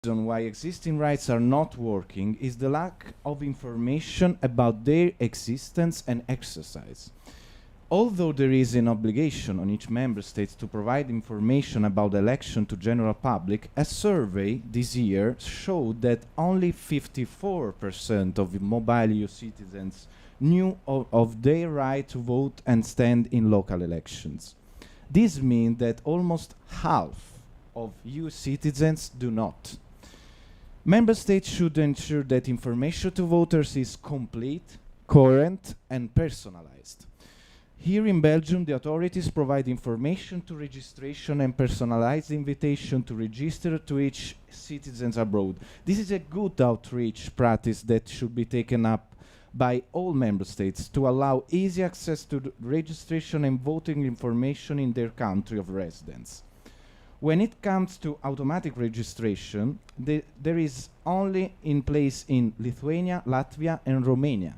reason why existing rights are not working is the lack of information about their existence and exercise. Although there is an obligation on each member state to provide information about the election to general public, a survey this year showed that only 54% of mobile EU citizens knew of their right to vote and stand in local elections. This means that almost half of EU citizens do not. Member states should ensure that information to voters is complete, current, and personalized. Here in Belgium, the authorities provide information to registration and personalized invitation to register to each citizens abroad. This is a good outreach practice that should be taken up by all member states to allow easy access to the registration and voting information in their country of residence. When it comes to automatic registration, there is only in place in Lithuania, Latvia, and Romania.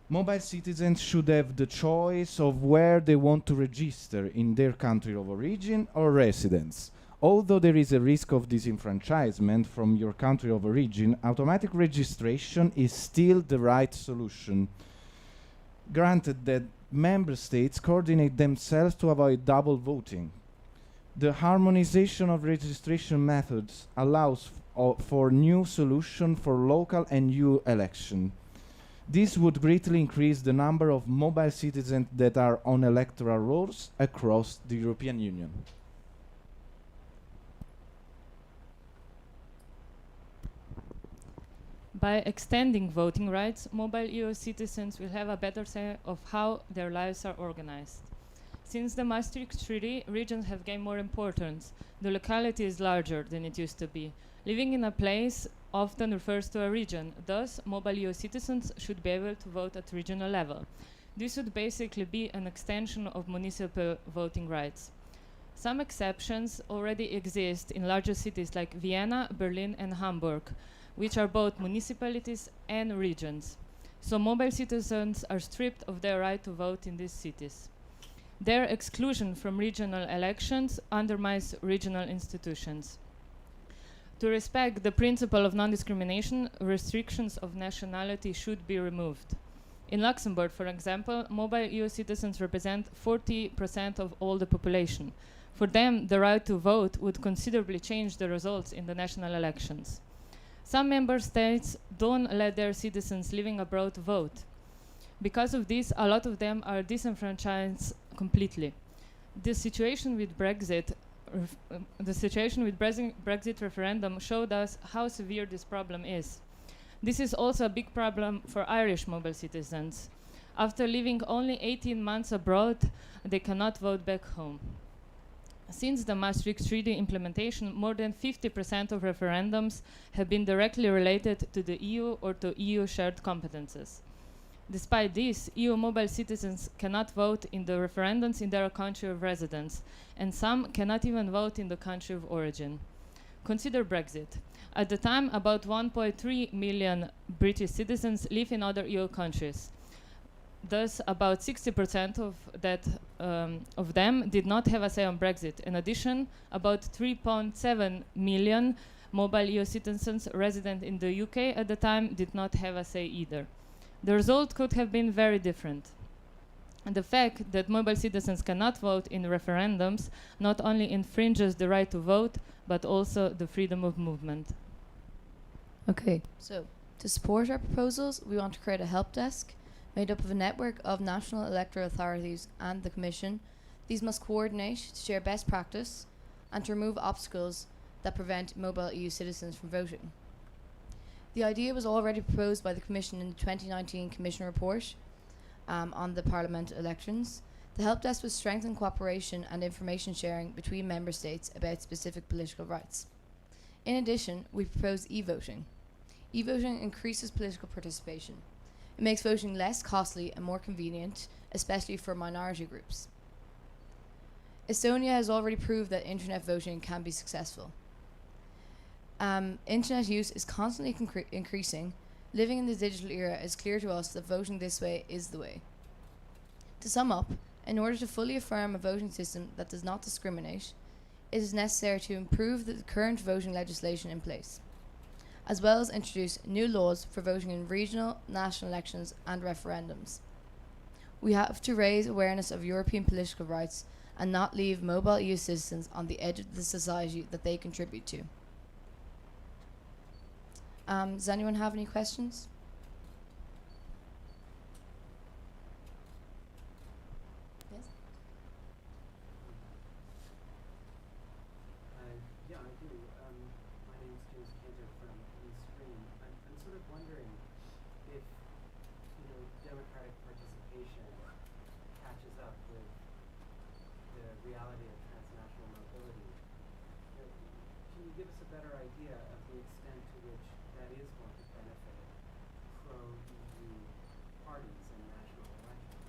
Mobile citizens should have the choice of where they want to register in their country of origin or residence. Although there is a risk of disenfranchisement from your country of origin, automatic registration is still the right solution, granted that member states coordinate themselves to avoid double voting. The harmonization of registration methods allows for new solution for local and EU election. This would greatly increase the number of mobile citizens that are on electoral rolls across the European Union. By extending voting rights, mobile EU citizens will have a better say of how their lives are organized. Since the Maastricht Treaty, regions have gained more importance. The locality is larger than it used to be. Living in a place often refers to a region. Thus, mobile EU citizens should be able to vote at regional level. This would basically be an extension of municipal voting rights. Some exceptions already exist in larger cities like Vienna, Berlin, and Hamburg, which are both municipalities and regions. So mobile citizens are stripped of their right to vote in these cities. Their exclusion from regional elections undermines regional institutions. To respect the principle of non-discrimination, restrictions of nationality should be removed. In Luxembourg, for example, mobile EU citizens represent 40% of all the population. For them, the right to vote would considerably change the results in the national elections. Some member states don't let their citizens living abroad vote. Because of this, a lot of them are disenfranchised completely. The situation with Brexit referendum showed us how severe this problem is. This is also a big problem for Irish mobile citizens. After living only 18 months abroad, they cannot vote back home. Since the Maastricht Treaty implementation, more than 50% of referendums have been directly related to the EU or to EU shared competences. Despite this, EU mobile citizens cannot vote in the referendums in their country of residence, and some cannot even vote in the country of origin. Consider Brexit. At the time, about 1.3 million British citizens live in other EU countries. Thus, about 60% of them did not have a say on Brexit. In addition, about 3.7 million mobile EU citizens resident in the UK at the time did not have a say either. The result could have been very different. And the fact that mobile citizens cannot vote in referendums not only infringes the right to vote, but also the freedom of movement. Okay, so to support our proposals, we want to create a help desk made up of a network of national electoral authorities and the Commission. These must coordinate to share best practice and to remove obstacles that prevent mobile EU citizens from voting. The idea was already proposed by the Commission in the 2019 Commission report on the Parliament elections. The help desk would strengthen cooperation and information sharing between member states about specific political rights. In addition, we propose e-voting. E-voting increases political participation. It makes voting less costly and more convenient, especially for minority groups. Estonia has already proved that internet voting can be successful. Internet use is constantly increasing. Living in the digital era, it's clear to us that voting this way is the way. To sum up, in order to fully affirm a voting system that does not discriminate, it is necessary to improve the current voting legislation in place, as well as introduce new laws for voting in regional, national elections and referendums. We have to raise awareness of European political rights and not leave mobile EU citizens on the edge of the society that they contribute to. Does anyone have any questions? Yes? Yeah, I do. My name is James Cantor from East Stream. I'm sort of wondering if, democratic participation catches up with the reality of transnational mobility. Can you give us a better idea of the extent to which that is going to benefit pro-EU parties in national elections?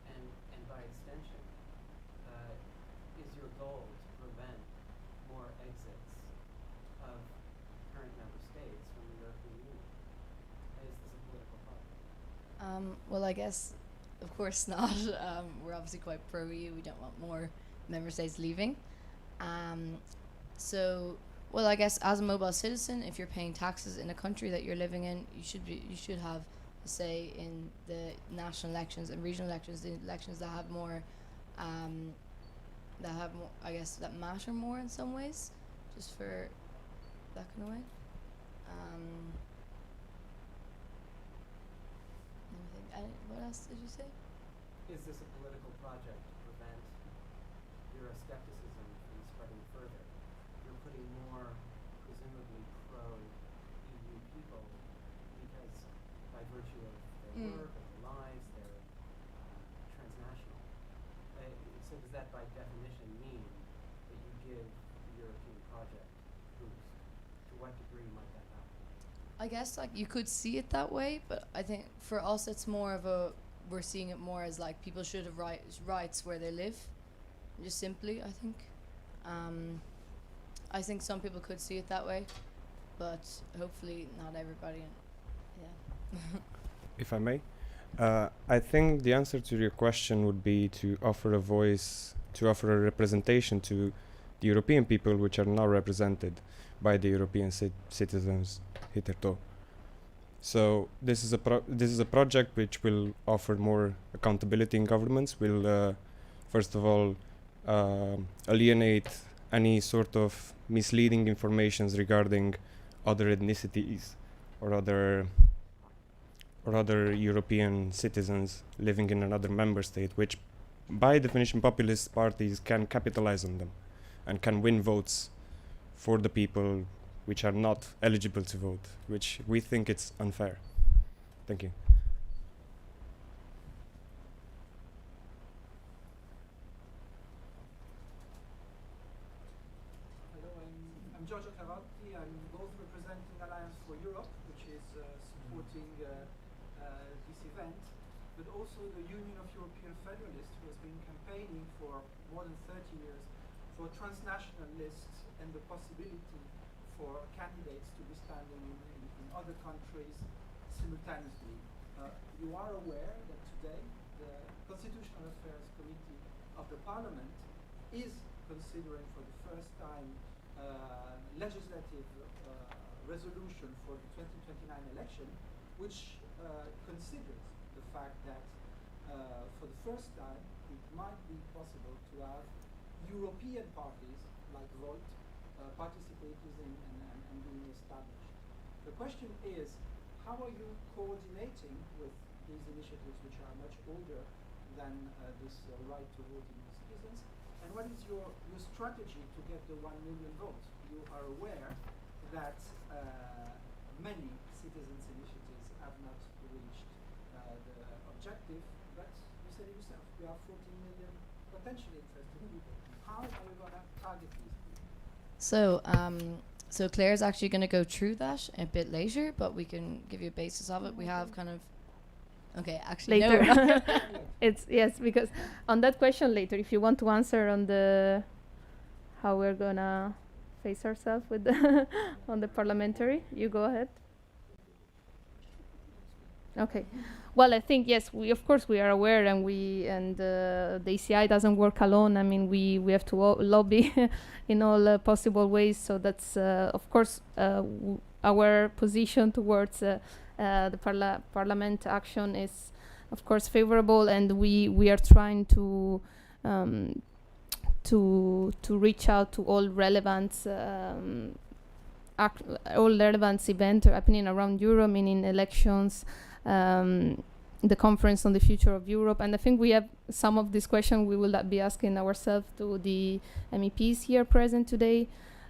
And by extension, is your goal to prevent more exits of current member states from the European Union? Is this a political problem? Well, I guess, of course not. We're obviously quite pro-EU. We don't want more member states leaving. Well, I guess as a mobile citizen, if you're paying taxes in a country that you're living in, you should have a say in the national elections and regional elections, the elections that have more, I guess, that matter more in some ways, just for that kind of way. What else did you say? Is this a political project to prevent Euroscepticism from spreading further? You're putting more, presumably, pro-EU people because, by virtue of their work, of their lives, they're transnational. So does that, by definition, mean that you give the European project boost? To what degree might that happen? I guess you could see it that way, but I think for us it's more of we're seeing it more as people should have rights where they live, just simply. I think some people could see it that way, but hopefully not everybody. Yeah. If I may, I think the answer to your question would be to offer a voice, to offer a representation to the European people which are now represented by the European citizens hitherto. So this is a project which will offer more accountability in governments, will first of all alienate any sort of misleading informations regarding other ethnicities or other European citizens living in another member state, which by definition populist parties can capitalize on them and can win votes for the people which are not eligible to vote, which we think it's unfair. Thank you. Hello, I'm Giorgio Cavotti. I'm both representing Alliance for Europe, which is supporting this event, but also the Union of European Federalists, who has been campaigning for more than 30 years for transnational lists and the possibility for candidates to be standing in other countries simultaneously. You are aware that today the Constitutional Affairs Committee of the Parliament is considering for the first time legislative resolution for the 2029 election, which considers the fact that for the first time it might be possible to have European parties like Volt participating and being established. The question is, how are you coordinating with these initiatives which are much older than this right to vote in citizens? And what is your strategy to get the 1 million votes? You are aware that many citizens' initiatives have not reached the objective, but you said it yourself, you have 14 million potentially interested people. How are we going to target these people? So Claire's actually going to go through that a bit later, but we can give you a basis of it. We have kind of... Okay, actually, Later. no. It's yes, because on that question later, if you want to answer on the how we're gonna face ourselves with the on the parliamentary, you go ahead. Okay. Well, I think yes, we of course we are aware, and the ECI doesn't work alone. I mean, we have to lobby in all possible ways. So that's of course our position towards the parliament action is of course favorable, and we are trying to reach out to all relevant events happening around Europe, meaning elections, the conference on the future of Europe. And I think we have some of these questions we will be asking ourselves to the MEPs here present today.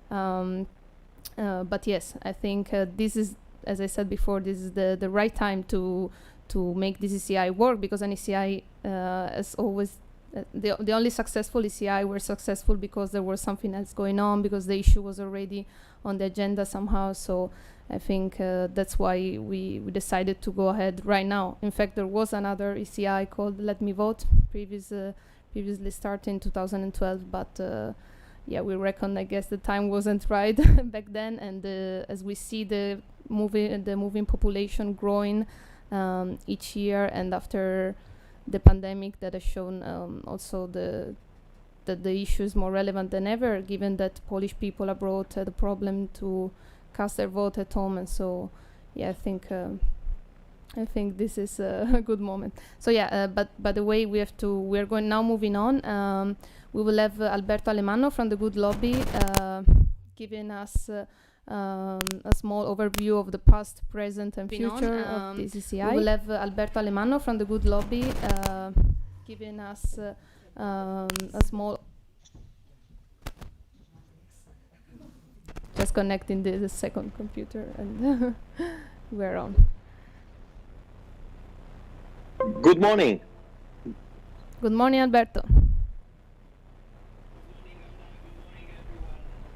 But yes, I think this is, as I said before, this is the right time to make this ECI work, because an ECI has always the only successful ECI were successful because there was something else going on, because the issue was already on the agenda somehow. So I think that's why we decided to go ahead right now. In fact, there was another ECI called Let Me Vote, previously started in 2012, but yeah, we reckon, I guess, the time wasn't right back then. And as we see the moving population growing each year, and after the pandemic, that has shown also that the issue is more relevant than ever, given that Polish people abroad had a problem to cast their vote at home. And so, yeah, I think this is a good moment. So yeah, but by the way, we're going now moving on. We will have Alberto Alemanno from the Good Lobby giving us a small overview of the past, present, and future of this ECI. We will have Alberto Alemanno from the Good Lobby giving us a small... Just connecting the second computer, and we're on. Good morning. Good morning, Alberto.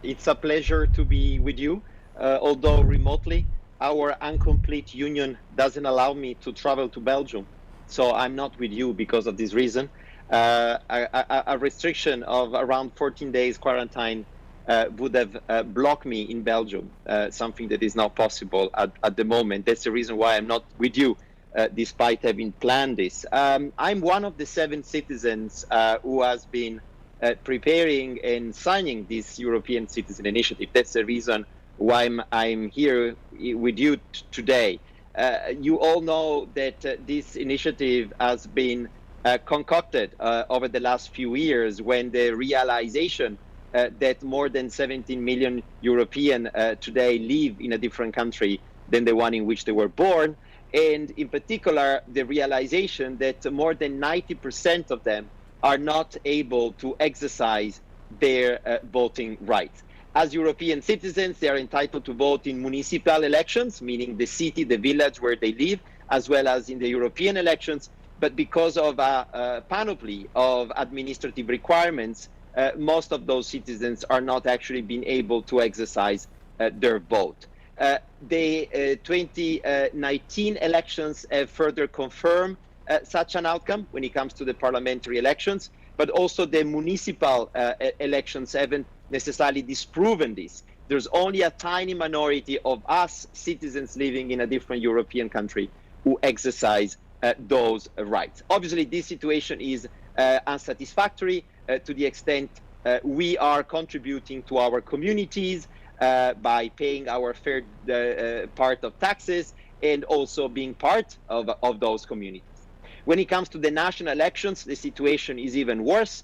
It's a pleasure to be with you, although remotely. Our incomplete union doesn't allow me to travel to Belgium, so I'm not with you because of this reason. A restriction of around 14 days quarantine would have blocked me in Belgium, something that is not possible at the moment. That's the reason why I'm not with you, despite having planned this. I'm one of the 7 citizens who has been preparing and signing this European Citizen Initiative. That's the reason why I'm here with you today. You all know that this initiative has been concocted over the last few years, when the realization that more than 17 million Europeans today live in a different country than the one in which they were born, and in particular the realization that more than 90% of them are not able to exercise their voting rights. As European citizens, they are entitled to vote in municipal elections, meaning the city, the village where they live, as well as in the European elections. But because of a panoply of administrative requirements, most of those citizens are not actually being able to exercise their vote. The 2019 elections have further confirmed such an outcome when it comes to the parliamentary elections, but also the municipal elections haven't necessarily disproven this. There's only a tiny minority of us citizens living in a different European country who exercise those rights. Obviously, this situation is unsatisfactory to the extent we are contributing to our communities by paying our fair part of taxes, and also being part of those communities. When it comes to the national elections, the situation is even worse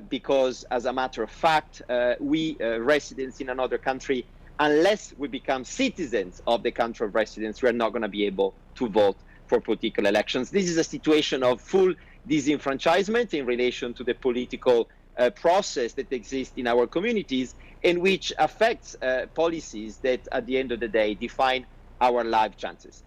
because, as a matter of fact, we residents in another country, unless we become citizens of the country of residence, we are not going to be able to vote for particular elections. This is a situation of full disenfranchisement in relation to the political process that exists in our communities, and which affects policies that, at the end of the day, define our life chances.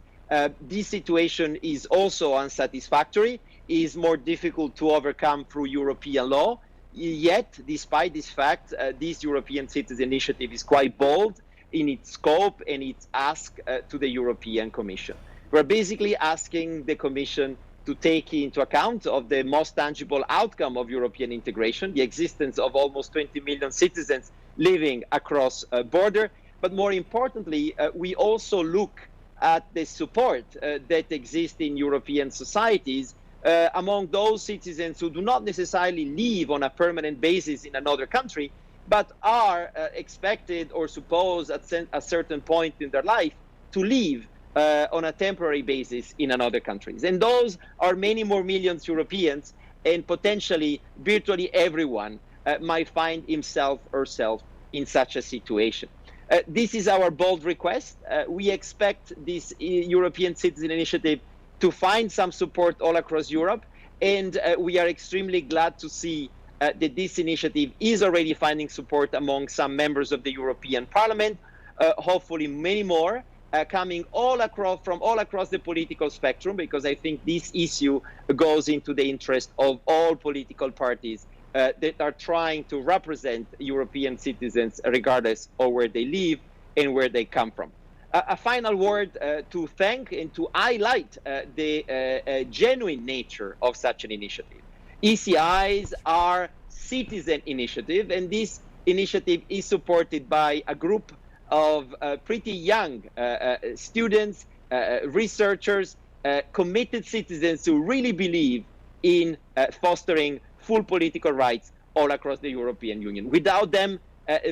This situation is also unsatisfactory, is more difficult to overcome through European law. Yet, despite this fact, this European Citizen Initiative is quite bold in its scope and its ask to the European Commission. We're basically asking the Commission to take into account of the most tangible outcome of European integration, the existence of almost 20 million citizens living across a border. But more importantly, we also look at the support that exists in European societies among those citizens who do not necessarily live on a permanent basis in another country, but are expected or supposed at a certain point in their life to live on a temporary basis in another countries. And those are many more millions Europeans, and potentially virtually everyone might find himself or herself in such a situation. This is our bold request. We expect this European Citizen Initiative to find some support all across Europe, and we are extremely glad to see that this initiative is already finding support among some members of the European Parliament, hopefully many more, coming from all across the political spectrum, because I think this issue goes into the interest of all political parties that are trying to represent European citizens regardless of where they live and where they come from. A final word to thank and to highlight the genuine nature of such an initiative. ECIs are citizen initiative, and this initiative is supported by a group of pretty young students, researchers, committed citizens who really believe in fostering full political rights all across the European Union. Without them,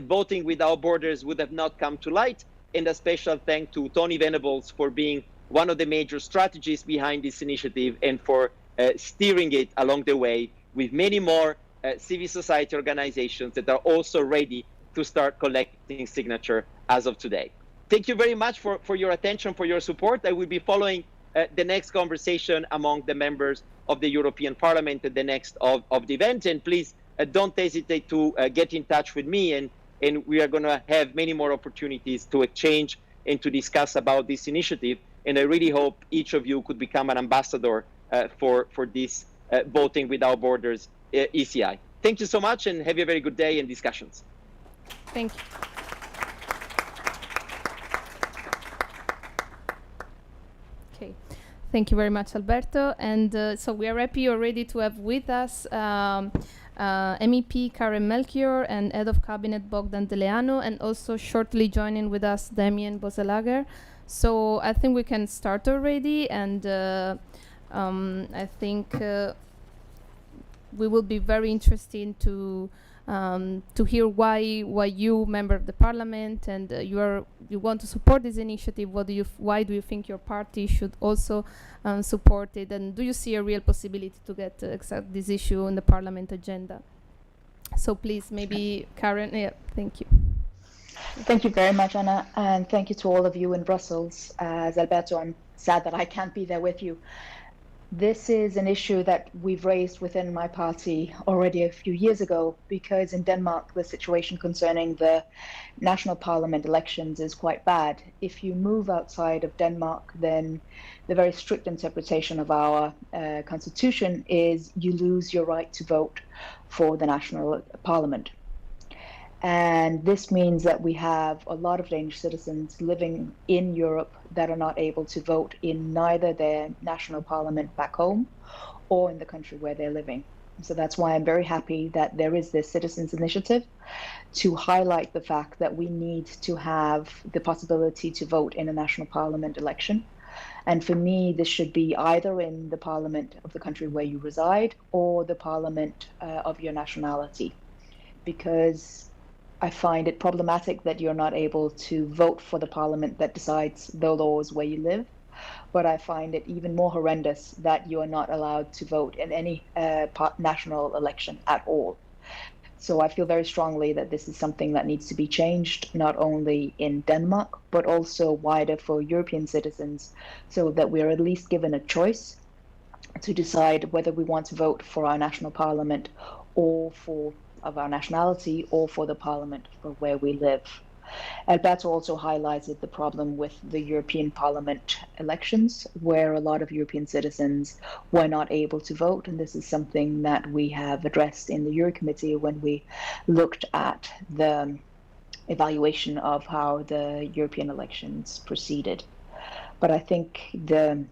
voting without borders would have not come to light. And a special thank to Tony Venables for being one of the major strategists behind this initiative and for steering it along the way with many more civil society organizations that are also ready to start collecting signature as of today. Thank you very much for your attention, for your support. I will be following the next conversation among the members of the European Parliament at the next of the event. And please don't hesitate to get in touch with me, and we are going to have many more opportunities to exchange and to discuss about this initiative. And I really hope each of you could become an ambassador for this Voting Without Borders ECI. Thank you so much, and have a very good day and discussions. Thank you. Okay, thank you very much, Alberto. And so we are happy already to have with us MEP Karen Melchior and Head of Cabinet Bogdan Deleanu, and also shortly joining with us Damien Boselager. So I think we can start already, and I think we will be very interested to hear why you, member of the parliament, and you want to support this initiative. Why do you think your party should also support it, and do you see a real possibility to get this issue on the parliament agenda? So please, maybe Karen. Yeah, thank you. Thank you very much, Anna, and thank you to all of you in Brussels. As Alberto, I'm sad that I can't be there with you. This is an issue that we've raised within my party already a few years ago, because in Denmark, the situation concerning the national parliament elections is quite bad. If you move outside of Denmark, then the very strict interpretation of our constitution is you lose your right to vote for the national parliament. And this means that we have a lot of Danish citizens living in Europe that are not able to vote in neither their national parliament back home or in the country where they're living. So that's why I'm very happy that there is this citizens initiative to highlight the fact that we need to have the possibility to vote in a national parliament election. And for me, this should be either in the parliament of the country where you reside or the parliament of your nationality, because I find it problematic that you're not able to vote for the parliament that decides the laws where you live. But I find it even more horrendous that you are not allowed to vote in any national election at all. So I feel very strongly that this is something that needs to be changed, not only in Denmark, but also wider for European citizens, so that we're at least given a choice to decide whether we want to vote for our national parliament or of our nationality or for the parliament for where we live. Alberto also highlighted the problem with the European Parliament elections, where a lot of European citizens were not able to vote, and this is something that we have addressed in the Euro Committee when we looked at the evaluation of how the European elections proceeded. But I think the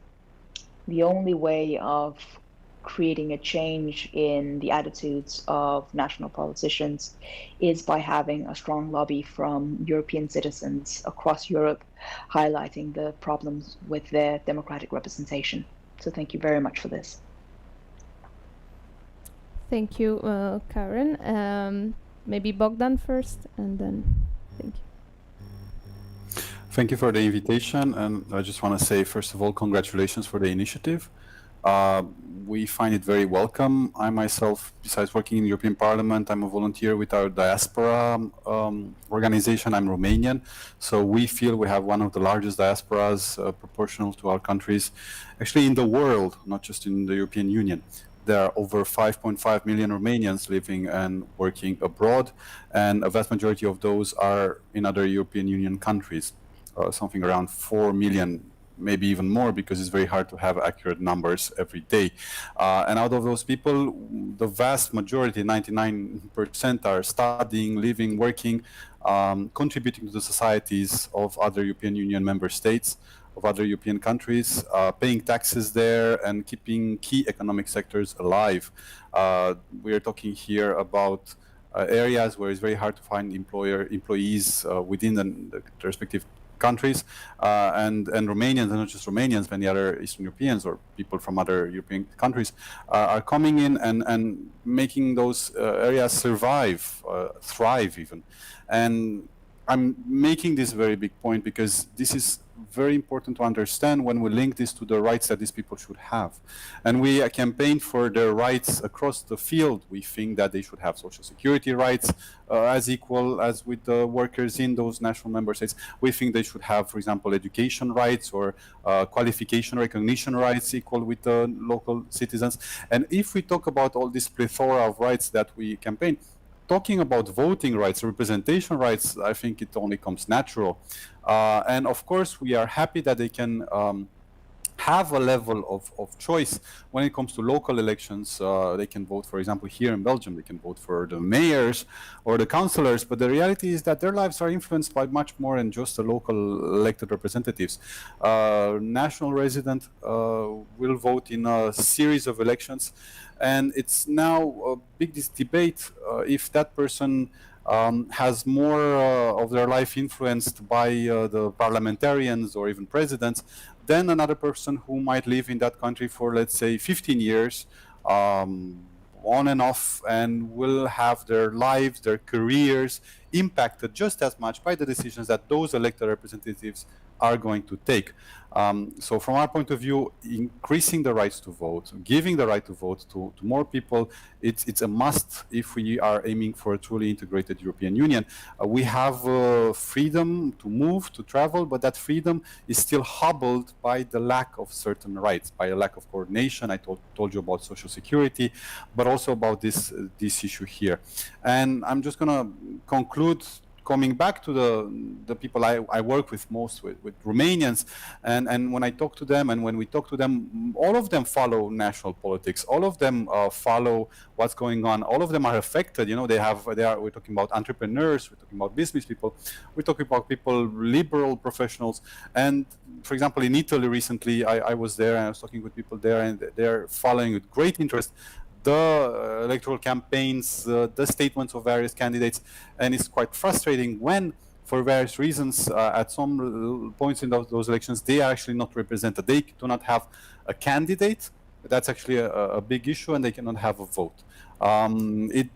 only way of creating a change in the attitudes of national politicians is by having a strong lobby from European citizens across Europe, highlighting the problems with their democratic representation. So thank you very much for this. Thank you, Karen. Maybe Bogdan first, and then thank you. Thank you for the invitation, and I just want to say, first of all, congratulations for the initiative. We find it very welcome. I myself, besides working in the European Parliament, I'm a volunteer with our diaspora organization. I'm Romanian, so we feel we have one of the largest diasporas proportional to our countries, actually in the world, not just in the European Union. There are over 5.5 million Romanians living and working abroad, and a vast majority of those are in other European Union countries. Something around 4 million, maybe even more, because it's very hard to have accurate numbers every day. And out of those people, the vast majority, 99%, are studying, living, working, contributing to the societies of other European Union member states, of other European countries, paying taxes there and keeping key economic sectors alive. We are talking here about areas where it's very hard to find employees within the respective countries, and Romanians, and not just Romanians, many other Eastern Europeans or people from other European countries are coming in and making those areas survive, thrive even. And I'm making this very big point because this is very important to understand when we link this to the rights that these people should have. And we campaign for their rights across the field. We think that they should have social security rights as equal as with the workers in those national member states. We think they should have, for example, education rights or qualification recognition rights equal with the local citizens. And if we talk about all this plethora of rights that we campaign, talking about voting rights, representation rights, I think it only comes natural. And of course, we are happy that they can have a level of choice when it comes to local elections. They can vote, for example, here in Belgium, they can vote for the mayors or the councillors, but the reality is that their lives are influenced by much more than just the local elected representatives. National resident will vote in a series of elections, and it's now a big debate if that person has more of their life influenced by the parliamentarians or even presidents than another person who might live in that country for, let's say, 15 years on and off, and will have their lives, their careers impacted just as much by the decisions that those elected representatives are going to take. So from our point of view, increasing the rights to vote, giving the right to vote to more people, it's a must if we are aiming for a truly integrated European Union. We have freedom to move, to travel, but that freedom is still hobbled by the lack of certain rights, by a lack of coordination. I told you about social security, but also about this issue here. And I'm just gonna conclude coming back to the people I work with most, with Romanians, and when I talk to them, and when we talk to them, all of them follow national politics. All of them follow what's going on. All of them are affected. You know, we're talking about entrepreneurs, we're talking about business people, we're talking about people, liberal professionals. And for example, in Italy recently, I was there and I was talking with people there, and they're following with great interest the electoral campaigns, the statements of various candidates, and it's quite frustrating when, for various reasons, at some points in those elections, they are actually not represented. They do not have a candidate. That's actually a big issue, and they cannot have a vote. It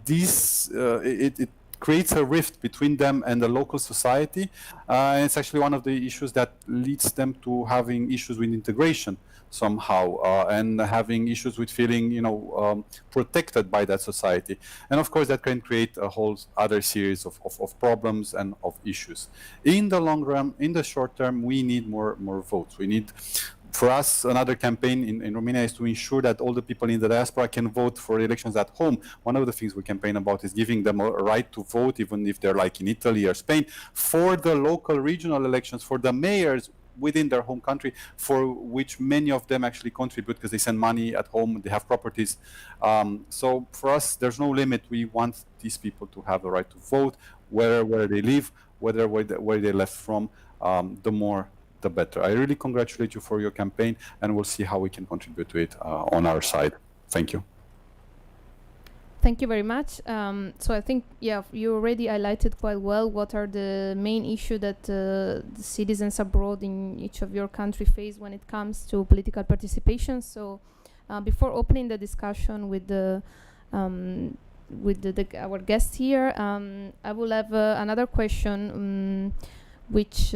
creates a rift between them and the local society, and it's actually one of the issues that leads them to having issues with integration somehow, and having issues with feeling, protected by that society. And of course, that can create a whole other series of problems and of issues. In the long run, in the short term, we need more votes. We need, for us, another campaign in Romania is to ensure that all the people in the diaspora can vote for elections at home. One of the things we campaign about is giving them a right to vote, even if they're like in Italy or Spain, for the local regional elections, for the mayors within their home country, for which many of them actually contribute because they send money at home, they have properties. So for us, there's no limit. We want these people to have the right to vote, where they live, where they left from, the more the better. I really congratulate you for your campaign, and we'll see how we can contribute to it on our side. Thank you. Thank you very much. So I think, yeah, you already highlighted quite well what are the main issues that the citizens abroad in each of your country face when it comes to political participation. So before opening the discussion with our guests here, I will have another question, which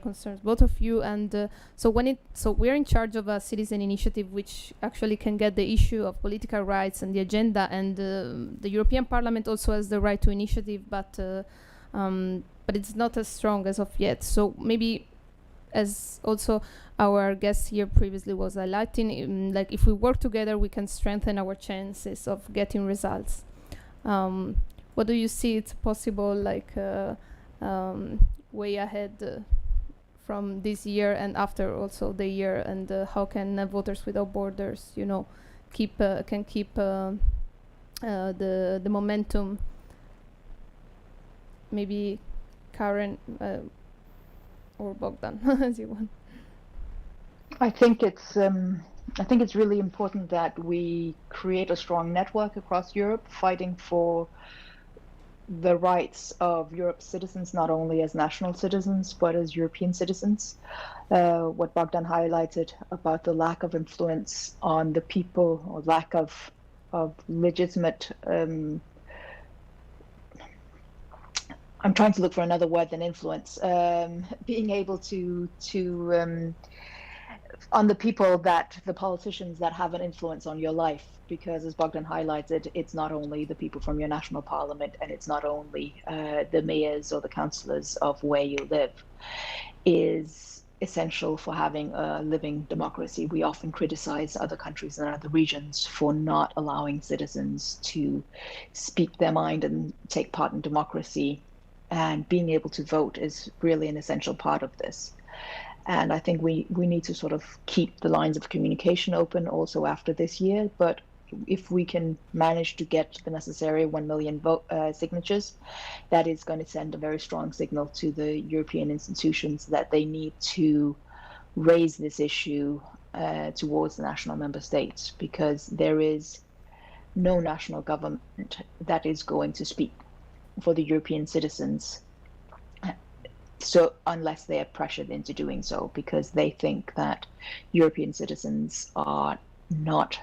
concerns both of you. And so we're in charge of a citizen initiative which actually can get the issue of political rights and the agenda, and the European Parliament also has the right to initiative, but it's not as strong as of yet. So maybe, as also our guest here previously was highlighting, like if we work together, we can strengthen our chances of getting results. What do you see it's possible, like way ahead from this year and after also the year, and how can Voters Without Borders, keep the momentum? Maybe Karen or Bogdan, as you want. I think it's really important that we create a strong network across Europe, fighting for the rights of Europe's citizens, not only as national citizens, but as European citizens. What Bogdan highlighted about the lack of influence on the people, or lack of legitimate, I'm trying to look for another word than influence, being able to on the people, that the politicians that have an influence on your life, because as Bogdan highlighted, it's not only the people from your national parliament, and it's not only the mayors or the councillors of where you live, is essential for having a living democracy. We often criticize other countries and other regions for not allowing citizens to speak their mind and take part in democracy, and being able to vote is really an essential part of this. And I think we need to sort of keep the lines of communication open also after this year. But if we can manage to get the necessary 1 million signatures, that is going to send a very strong signal to the European institutions that they need to raise this issue towards the national member states, because there is no national government that is going to speak for the European citizens, so unless they are pressured into doing so, because they think that European citizens are not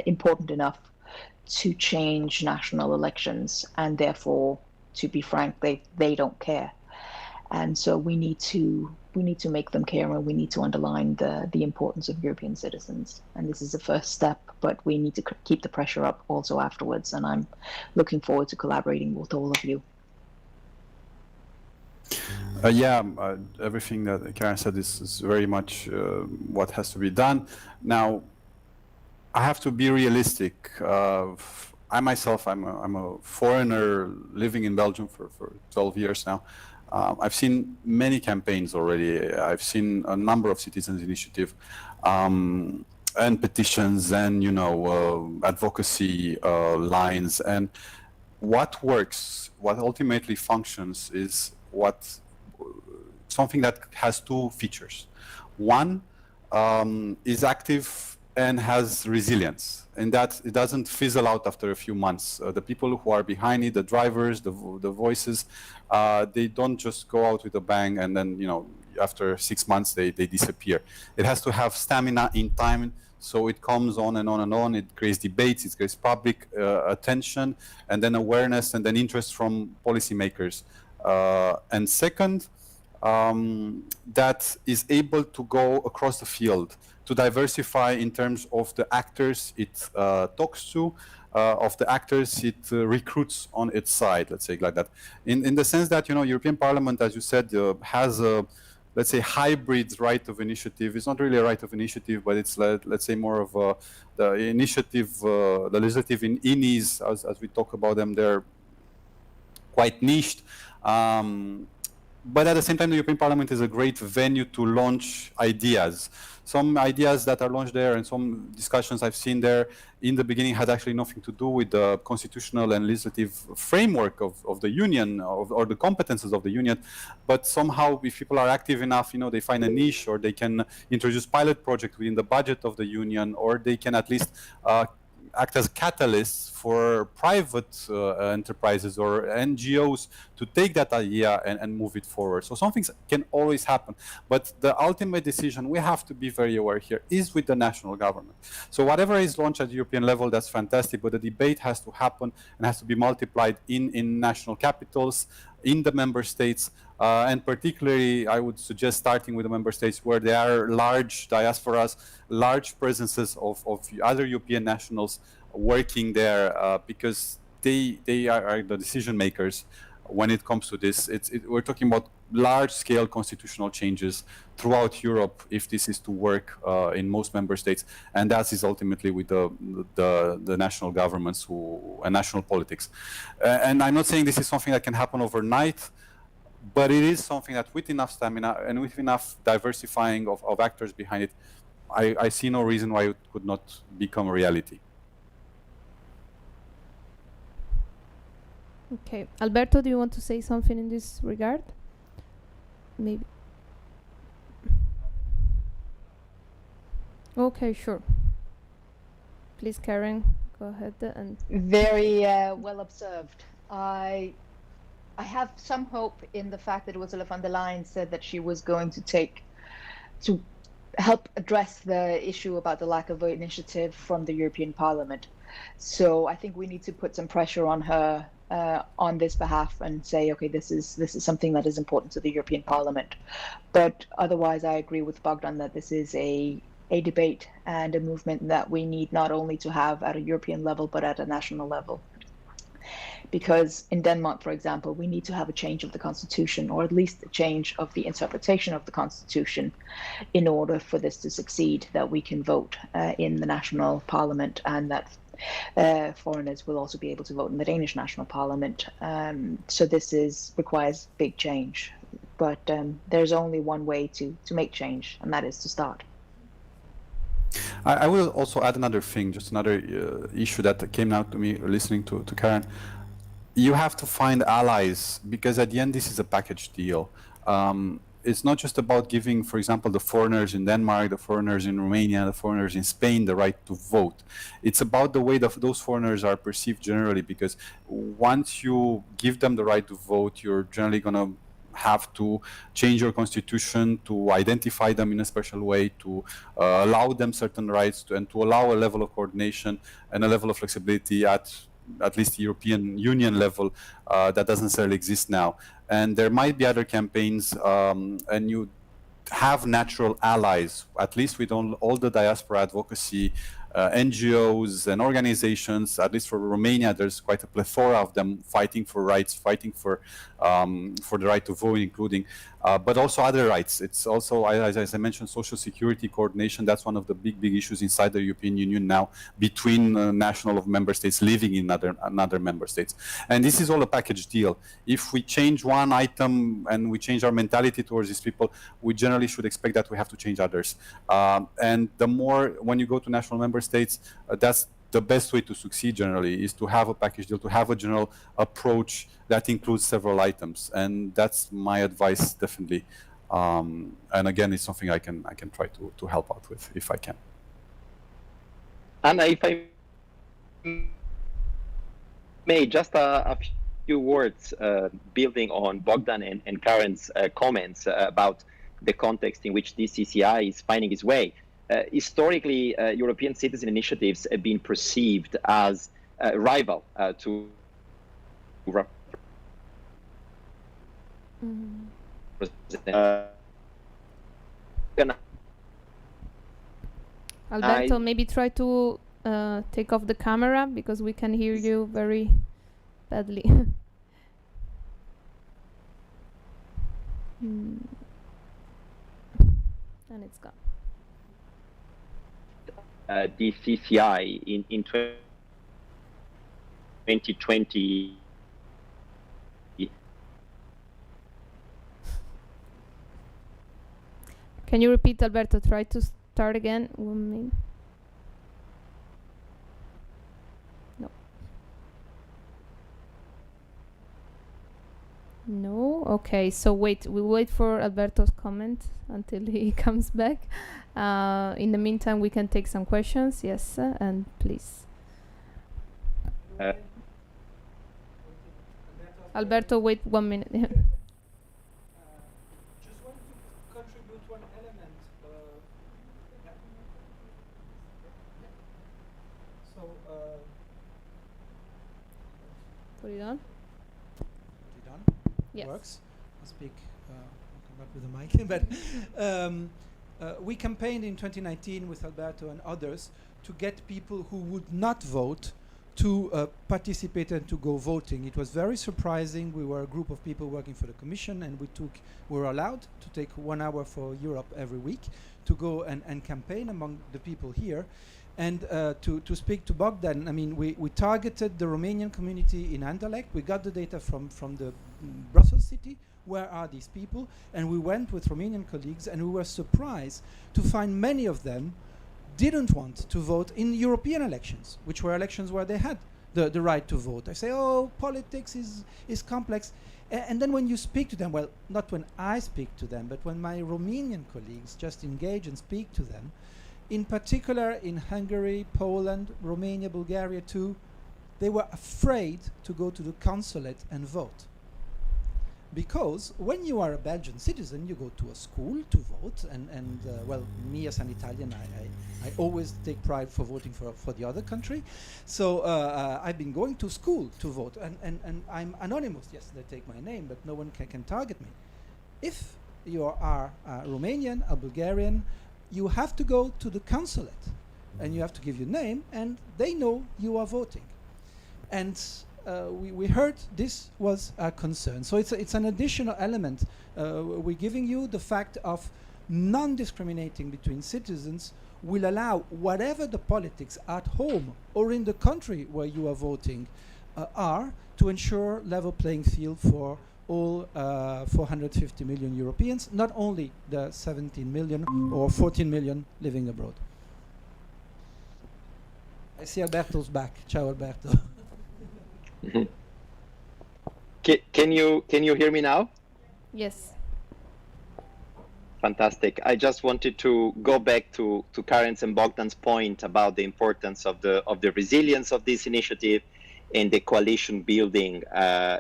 important enough to change national elections, and therefore, to be frank, they don't care. And so we need to make them care, and we need to underline the importance of European citizens. And this is the first step, but we need to keep the pressure up also afterwards. And I'm looking forward to collaborating with all of you. Everything that Karen said is very much what has to be done. Now, I have to be realistic. I myself, I'm a foreigner living in Belgium for 12 years now. I've seen many campaigns already. I've seen a number of citizens' initiative and petitions and advocacy lines. And what works, what ultimately functions, is something that has two features. One is active and has resilience, in that it doesn't fizzle out after a few months. The people who are behind it, the drivers, the voices, they don't just go out with a bang and then after 6 months they disappear. It has to have stamina in time, so it comes on and on and on. It creates debates, it creates public attention, and then awareness, and then interest from policymakers. And second, that is able to go across the field, to diversify in terms of the actors it talks to, of the actors it recruits on its side, let's say like that. In the sense that, European Parliament, as you said, has a, let's say, hybrid right of initiative. It's not really a right of initiative, but it's, let's say, more of the initiative, the legislative innies, as we talk about them, they're quite niched. but at the same time, the European Parliament is a great venue to launch ideas. Some ideas that are launched there and some discussions I've seen there in the beginning had actually nothing to do with the constitutional and legislative framework of the union or the competences of the union. But somehow, if people are active enough, they find a niche, or they can introduce pilot projects within the budget of the union, or they can at least act as catalysts for private enterprises or NGOs to take that idea and move it forward. So some things can always happen, but the ultimate decision, we have to be very aware here, is with the national government. So whatever is launched at the European level, that's fantastic, but the debate has to happen and has to be multiplied in national capitals, in the member states, and particularly I would suggest starting with the member states where there are large diasporas, large presences of other European nationals working there, because they are the decision makers when it comes to this. We're talking about large-scale constitutional changes throughout Europe if this is to work in most member states, and that is ultimately with the national governments and national politics. And I'm not saying this is something that can happen overnight, but it is something that with enough stamina and with enough diversifying of actors behind it, I see no reason why it could not become a reality. Okay, Alberto, do you want to say something in this regard? Maybe. Okay, sure. Please, Karen, go ahead and. Very well observed. I have some hope in the fact that Ursula von der Leyen said that she was going to help address the issue about the lack of initiative from the European Parliament. So I think we need to put some pressure on her on this behalf and say, okay, this is something that is important to the European Parliament. But otherwise, I agree with Bogdan that this is a debate and a movement that we need not only to have at a European level, but at a national level. Because in Denmark, for example, we need to have a change of the constitution, or at least a change of the interpretation of the constitution, in order for this to succeed, that we can vote in the national parliament, and that foreigners will also be able to vote in the Danish national parliament. So this requires big change. But there's only one way to make change, and that is to start. I will also add another thing, just another issue that came out to me listening to Karen. You have to find allies, because at the end this is a package deal. It's not just about giving, for example, the foreigners in Denmark, the foreigners in Romania, the foreigners in Spain the right to vote. It's about the way that those foreigners are perceived generally, because once you give them the right to vote, you're generally going to have to change your constitution to identify them in a special way, to allow them certain rights, and to allow a level of coordination and a level of flexibility at least the European Union level that doesn't necessarily exist now. And there might be other campaigns, and you have natural allies, at least with all the diaspora advocacy NGOs and organizations. At least for Romania, there's quite a plethora of them fighting for rights, fighting for the right to vote, including, but also other rights. It's also, as I mentioned, social security coordination. That's one of the big issues inside the European Union now, between national member states living in another member states. And this is all a package deal. If we change one item and we change our mentality towards these people, we generally should expect that we have to change others. And the more, when you go to national member states, that's the best way to succeed generally, is to have a package deal, to have a general approach that includes several items. And that's my advice, definitely. And again, it's something I can try to help out with if I can. Anna, if I may, just a few words building on Bogdan and Karen's comments about the context in which this CCI is finding its way. Historically, European citizen initiatives have been perceived as rival to Alberto, maybe try to take off the camera, because we can hear you very badly. And it's gone. The CCI in 2020. Can you repeat, Alberto? Try to start again. 1 minute. No. No. Okay. So we'll wait for Alberto's comment until he comes back. In the meantime, we can take some questions. Yes, and please. Alberto, wait 1 minute. Just wanted to contribute one element. Yeah. So, Put it on. put it on. Yes. Works. I'll speak. I'll come up with a mic. But we campaigned in 2019 with Alberto and others to get people who would not vote to participate and to go voting. It was very surprising. We were a group of people working for the Commission, and we were allowed to take 1 hour for Europe every week to go and campaign among the people here. And to speak to Bogdan, I mean, we targeted the Romanian community in Anderlecht. We got the data from the Brussels city. Where are these people? And we went with Romanian colleagues, and we were surprised to find many of them didn't want to vote in European elections, which were elections where they had the right to vote. I say, oh, politics is complex. And then when you speak to them, well, not when I speak to them, but when my Romanian colleagues just engage and speak to them, in particular in Hungary, Poland, Romania, Bulgaria too, they were afraid to go to the consulate and vote. Because when you are a Belgian citizen, you go to a school to vote, and well, me as an Italian, I always take pride for voting for the other country. So I've been going to school to vote, and I'm anonymous. Yes, they take my name, but no one can target me. If you are Romanian, a Bulgarian, you have to go to the consulate, and you have to give your name, and they know you are voting. And we heard this was a concern. So it's an additional element. We're giving you the fact of non-discriminating between citizens will allow whatever the politics at home or in the country where you are voting are to ensure level playing field for all 450 million Europeans, not only the 17 million or 14 million living abroad. I see Alberto's back. Ciao, Alberto. Can you hear me now? Yes. Fantastic. I just wanted to go back to Karen's and Bogdan's point about the importance of the resilience of this initiative and the coalition building,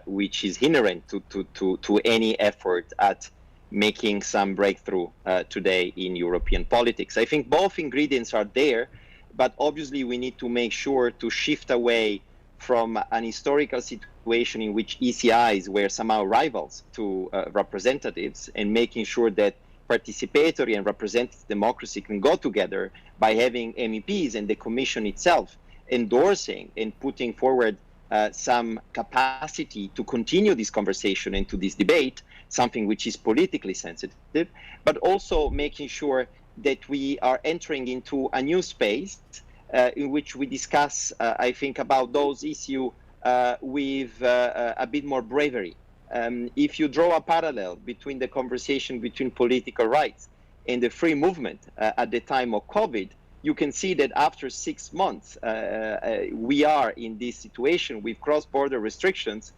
which is inherent to any effort at making some breakthrough today in European politics. I think both ingredients are there, but obviously we need to make sure to shift away from an historical situation in which ECIs were somehow rivals to representatives, and making sure that participatory and representative democracy can go together by having MEPs and the Commission itself endorsing and putting forward some capacity to continue this conversation and to this debate, something which is politically sensitive, but also making sure that we are entering into a new space in which we discuss, I think, about those issues with a bit more bravery. If you draw a parallel between the conversation between political rights and the free movement at the time of COVID, you can see that after 6 months, we are in this situation with cross-border restrictions.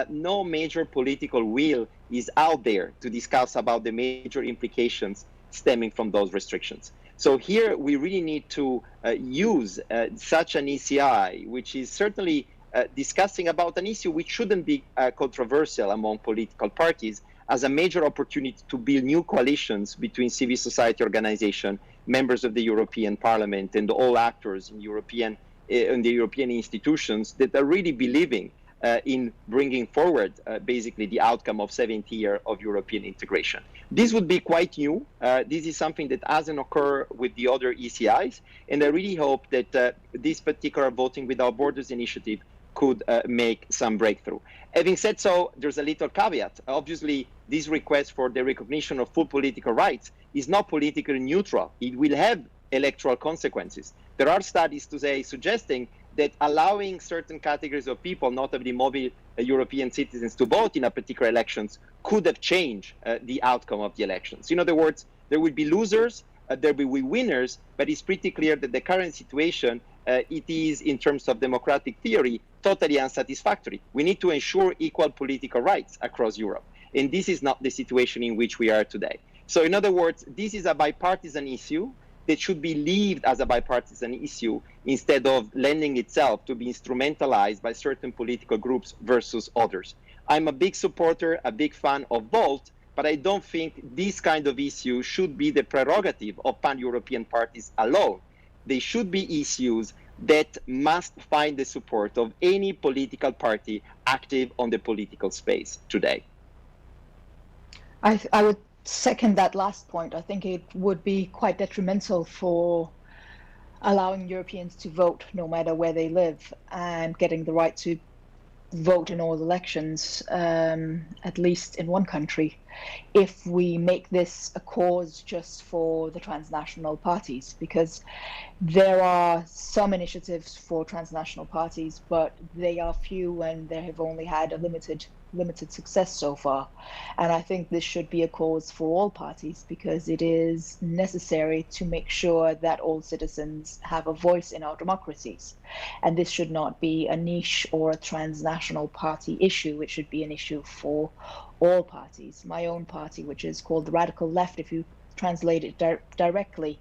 No major political will is out there to discuss about the major implications stemming from those restrictions. So here we really need to use such an ECI, which is certainly discussing about an issue which shouldn't be controversial among political parties, as a major opportunity to build new coalitions between civil society organizations, members of the European Parliament, and all actors in the European institutions that are really believing in bringing forward basically the outcome of 70 years of European integration. This would be quite new. This is something that hasn't occurred with the other ECIs, and I really hope that this particular Voting Without Borders initiative could make some breakthrough. Having said so, there's a little caveat. Obviously, this request for the recognition of full political rights is not politically neutral. It will have electoral consequences. There are studies today suggesting that allowing certain categories of people, notably mobile European citizens, to vote in a particular elections could have changed the outcome of the elections. In other words, There will be losers, there will be winners, but it's pretty clear that the current situation, it is, in terms of democratic theory, totally unsatisfactory. We need to ensure equal political rights across Europe. And this is not the situation in which we are today. So in other words, this is a bipartisan issue that should be lived as a bipartisan issue instead of lending itself to be instrumentalized by certain political groups versus others. I'm a big supporter, a big fan of Volt, but I don't think this kind of issue should be the prerogative of pan-European parties alone. They should be issues that must find the support of any political party active on the political space today. I would second that last point. I think it would be quite detrimental for allowing Europeans to vote no matter where they live and getting the right to vote in all elections, at least in one country, if we make this a cause just for the transnational parties, because there are some initiatives for transnational parties, but they are few and they have only had a limited success so far. And I think this should be a cause for all parties, because it is necessary to make sure that all citizens have a voice in our democracies. And this should not be a niche or a transnational party issue. It should be an issue for all parties. My own party, which is called the Radical Left, if you translate it directly,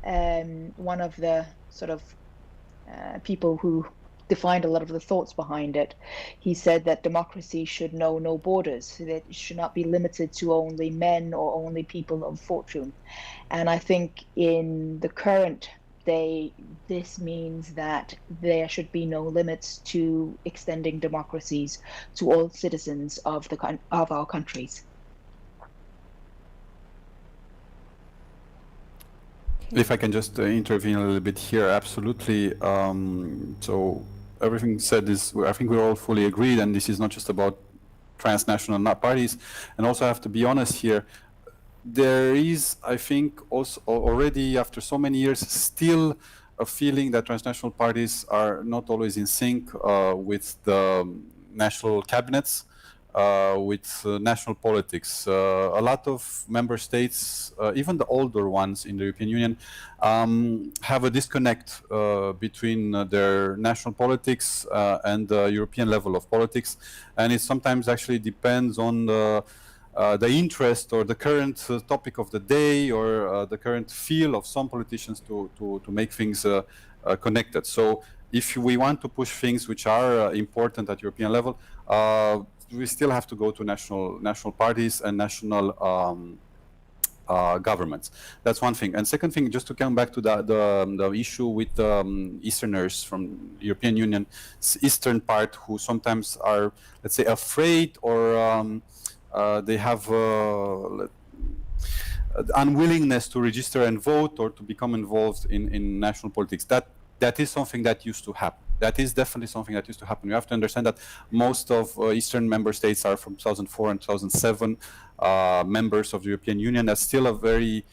one of the sort of people who defined a lot of the thoughts behind it, he said that democracy should know no borders, that it should not be limited to only men or only people of fortune. And I think in the current day, this means that there should be no limits to extending democracies to all citizens of our countries. If I can just intervene a little bit here, absolutely. So everything said is, I think we're all fully agreed, and this is not just about transnational parties. And also I have to be honest here, there is, I think, also already after so many years, still a feeling that transnational parties are not always in sync with the national cabinets, with national politics. A lot of member states, even the older ones in the European Union, have a disconnect between their national politics and the European level of politics. And it sometimes actually depends on the interest or the current topic of the day or the current feel of some politicians to make things connected. So if we want to push things which are important at European level, we still have to go to national parties and national governments. That's one thing. And second thing, just to come back to the issue with Easterners from European Union, Eastern part, who sometimes are, let's say, afraid or they have unwillingness to register and vote or to become involved in national politics. That is something that used to happen. That is definitely something that used to happen. You have to understand that most of Eastern member states are from 2004 and 2007 members of the European Union. That's still a very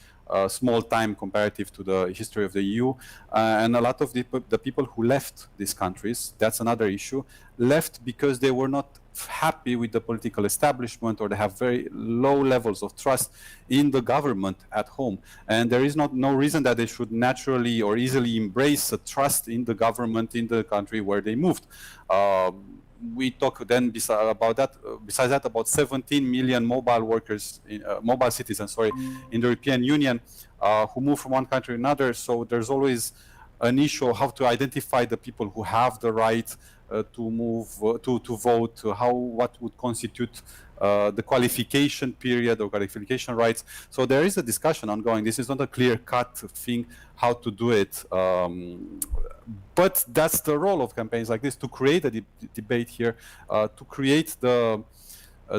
small time comparative to the history of the EU. And a lot of the people who left these countries, that's another issue, left because they were not happy with the political establishment, or they have very low levels of trust in the government at home. And there is no reason that they should naturally or easily embrace a trust in the government in the country where they moved. We talk then besides that about 17 million mobile workers, mobile citizens, in the European Union who move from one country to another. So there's always an issue how to identify the people who have the right to move, to vote, what would constitute the qualification period or qualification rights. So there is a discussion ongoing. This is not a clear-cut thing how to do it. But that's the role of campaigns like this, to create a debate here, to create the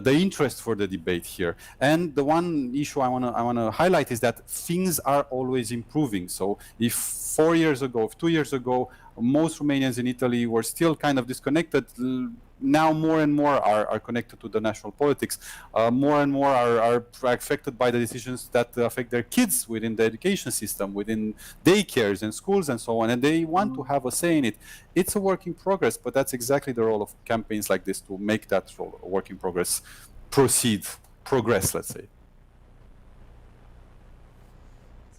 interest for the debate here. And the one issue I want to highlight is that things are always improving. So if 2 years ago, most Romanians in Italy were still kind of disconnected, now more and more are connected to the national politics. More and more are affected by the decisions that affect their kids within the education system, within daycares and schools and so on. And they want to have a say in it. It's a work in progress, but that's exactly the role of campaigns like this, to make that role, a work in progress, progress, let's say.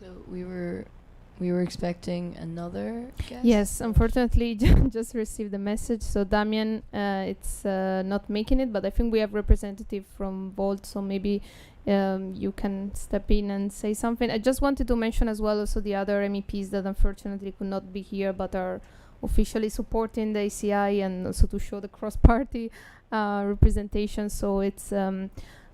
So we were expecting another guest. Yes, unfortunately, just received the message. So Damien, it's not making it, but I think we have representative from Volt, so maybe you can step in and say something. I just wanted to mention as well also the other MEPs that unfortunately could not be here, but are officially supporting the ACI, and also to show the cross-party representation. So it's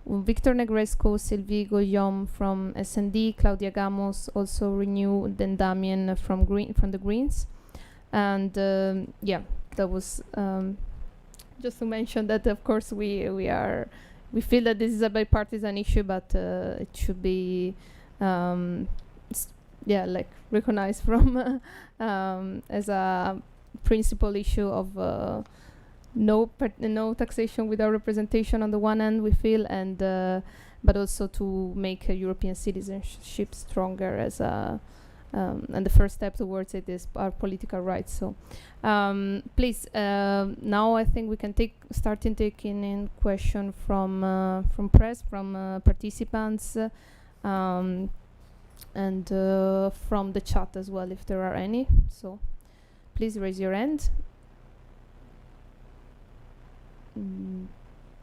Victor Negresco, Sylvie Goyom from SND, Claudia Gamos, also Renew, then Damien from the Greens. And yeah, that was just to mention that of course we feel that this is a bipartisan issue, but it should be like recognized from as a principal issue of no taxation without representation on the one hand, we feel, and but also to make European citizenship stronger as a and the first step towards it is our political rights. So please, now I think we can start taking in question from press, from participants, and from the chat as well, if there are any. So please raise your hand.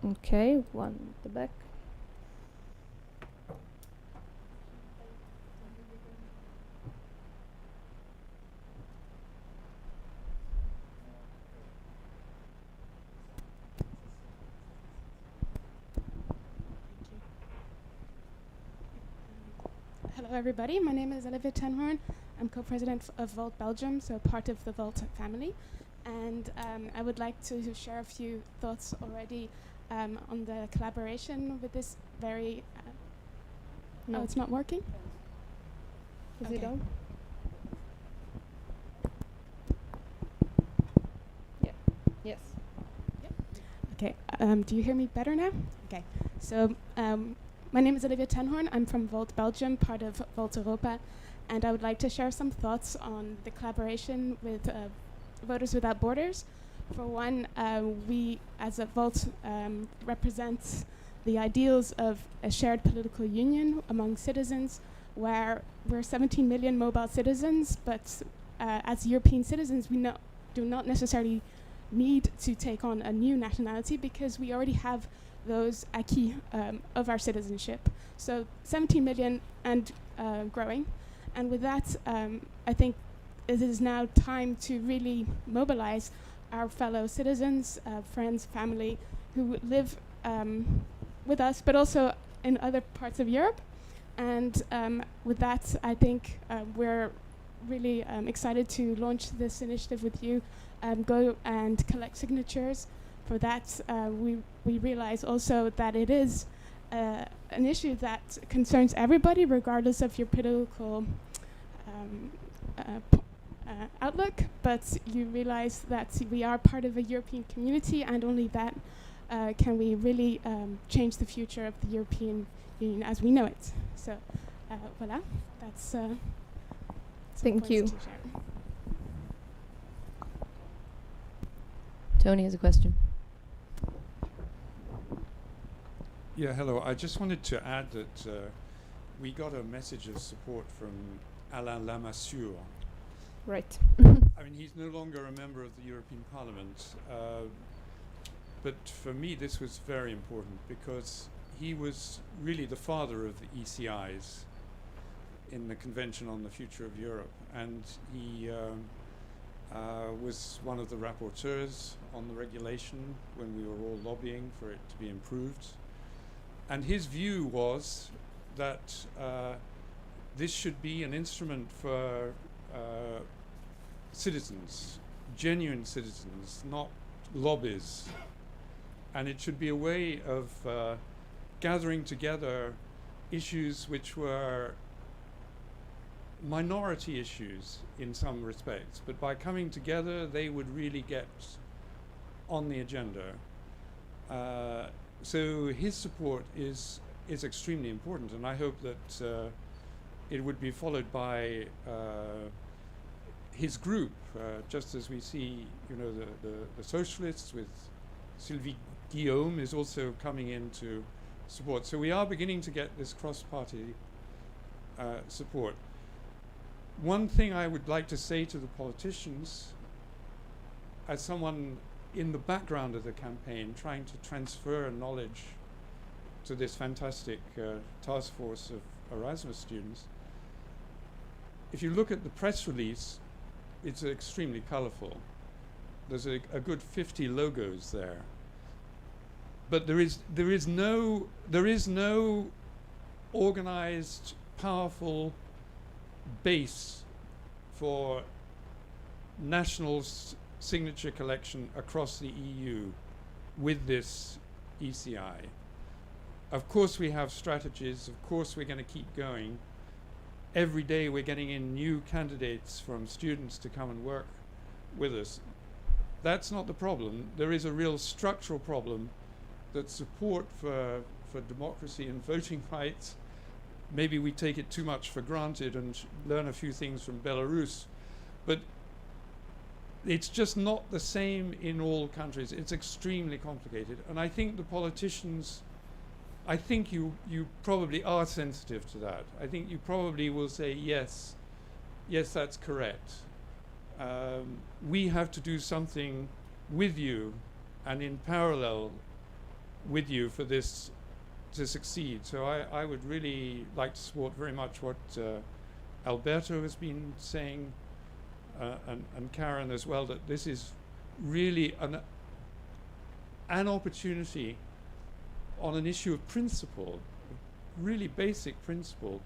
Okay, one at the back. Hello everybody, my name is Olivia Tenhorn. I'm co-president of Volt Belgium, so part of the Volt family. And I would like to share a few thoughts already on the collaboration with this very... No. Oh, it's not working? Is it on? Yeah. Yes. Okay, do you hear me better now? Okay, so my name is Olivia Tenhorn. I'm from Volt Belgium, part of Volt Europa, and I would like to share some thoughts on the collaboration with Voters Without Borders. For one, we as a Volt represent the ideals of a shared political union among citizens, where we're 17 million mobile citizens, but as European citizens we do not necessarily need to take on a new nationality because we already have those acquis of our citizenship. So 17 million and growing. And with that, I think it is now time to really mobilize our fellow citizens, friends, family, who live with us, but also in other parts of Europe. And with that, I think we're really excited to launch this initiative with you, go and collect signatures. For that, we realize also that it is an issue that concerns everybody, regardless of your political outlook, but you realize that we are part of a European community, and only that can we really change the future of the European Union as we know it. So, voila, that's Thank you. Tony has a question. Yeah, hello. I just wanted to add that we got a message of support from Alain Lamassoure. Right. I mean, he's no longer a member of the European Parliament, but for me this was very important because he was really the father of the ECIs in the Convention on the Future of Europe, and he was one of the rapporteurs on the regulation when we were all lobbying for it to be improved. And his view was that this should be an instrument for citizens, genuine citizens, not lobbies. And it should be a way of gathering together issues which were minority issues in some respects, but by coming together they would really get on the agenda. So his support is extremely important, and I hope that it would be followed by his group, just as we see, you know, the socialists with Sylvie Guillaume is also coming in to support. So we are beginning to get this cross-party support. one thing I would like to say to the politicians, as someone in the background of the campaign trying to transfer knowledge to this fantastic task force of Erasmus students, if you look at the press release, it's extremely colorful. There's a good 50 logos there. But there is no organized, powerful base for national signature collection across the EU with this ECI. Of course we have strategies, of course we're going to keep going. Every day we're getting in new candidates from students to come and work with us. That's not the problem. There is a real structural problem that support for democracy and voting rights. Maybe we take it too much for granted and learn a few things from Belarus, but it's just not the same in all countries. It's extremely complicated, and I think the politicians, I think you probably are sensitive to that. I think you probably will say, yes, that's correct. We have to do something with you and in parallel with you for this to succeed. So I would really like to support very much what Alberto has been saying, and Karen as well, that this is really an opportunity on an issue of principle, really basic principle,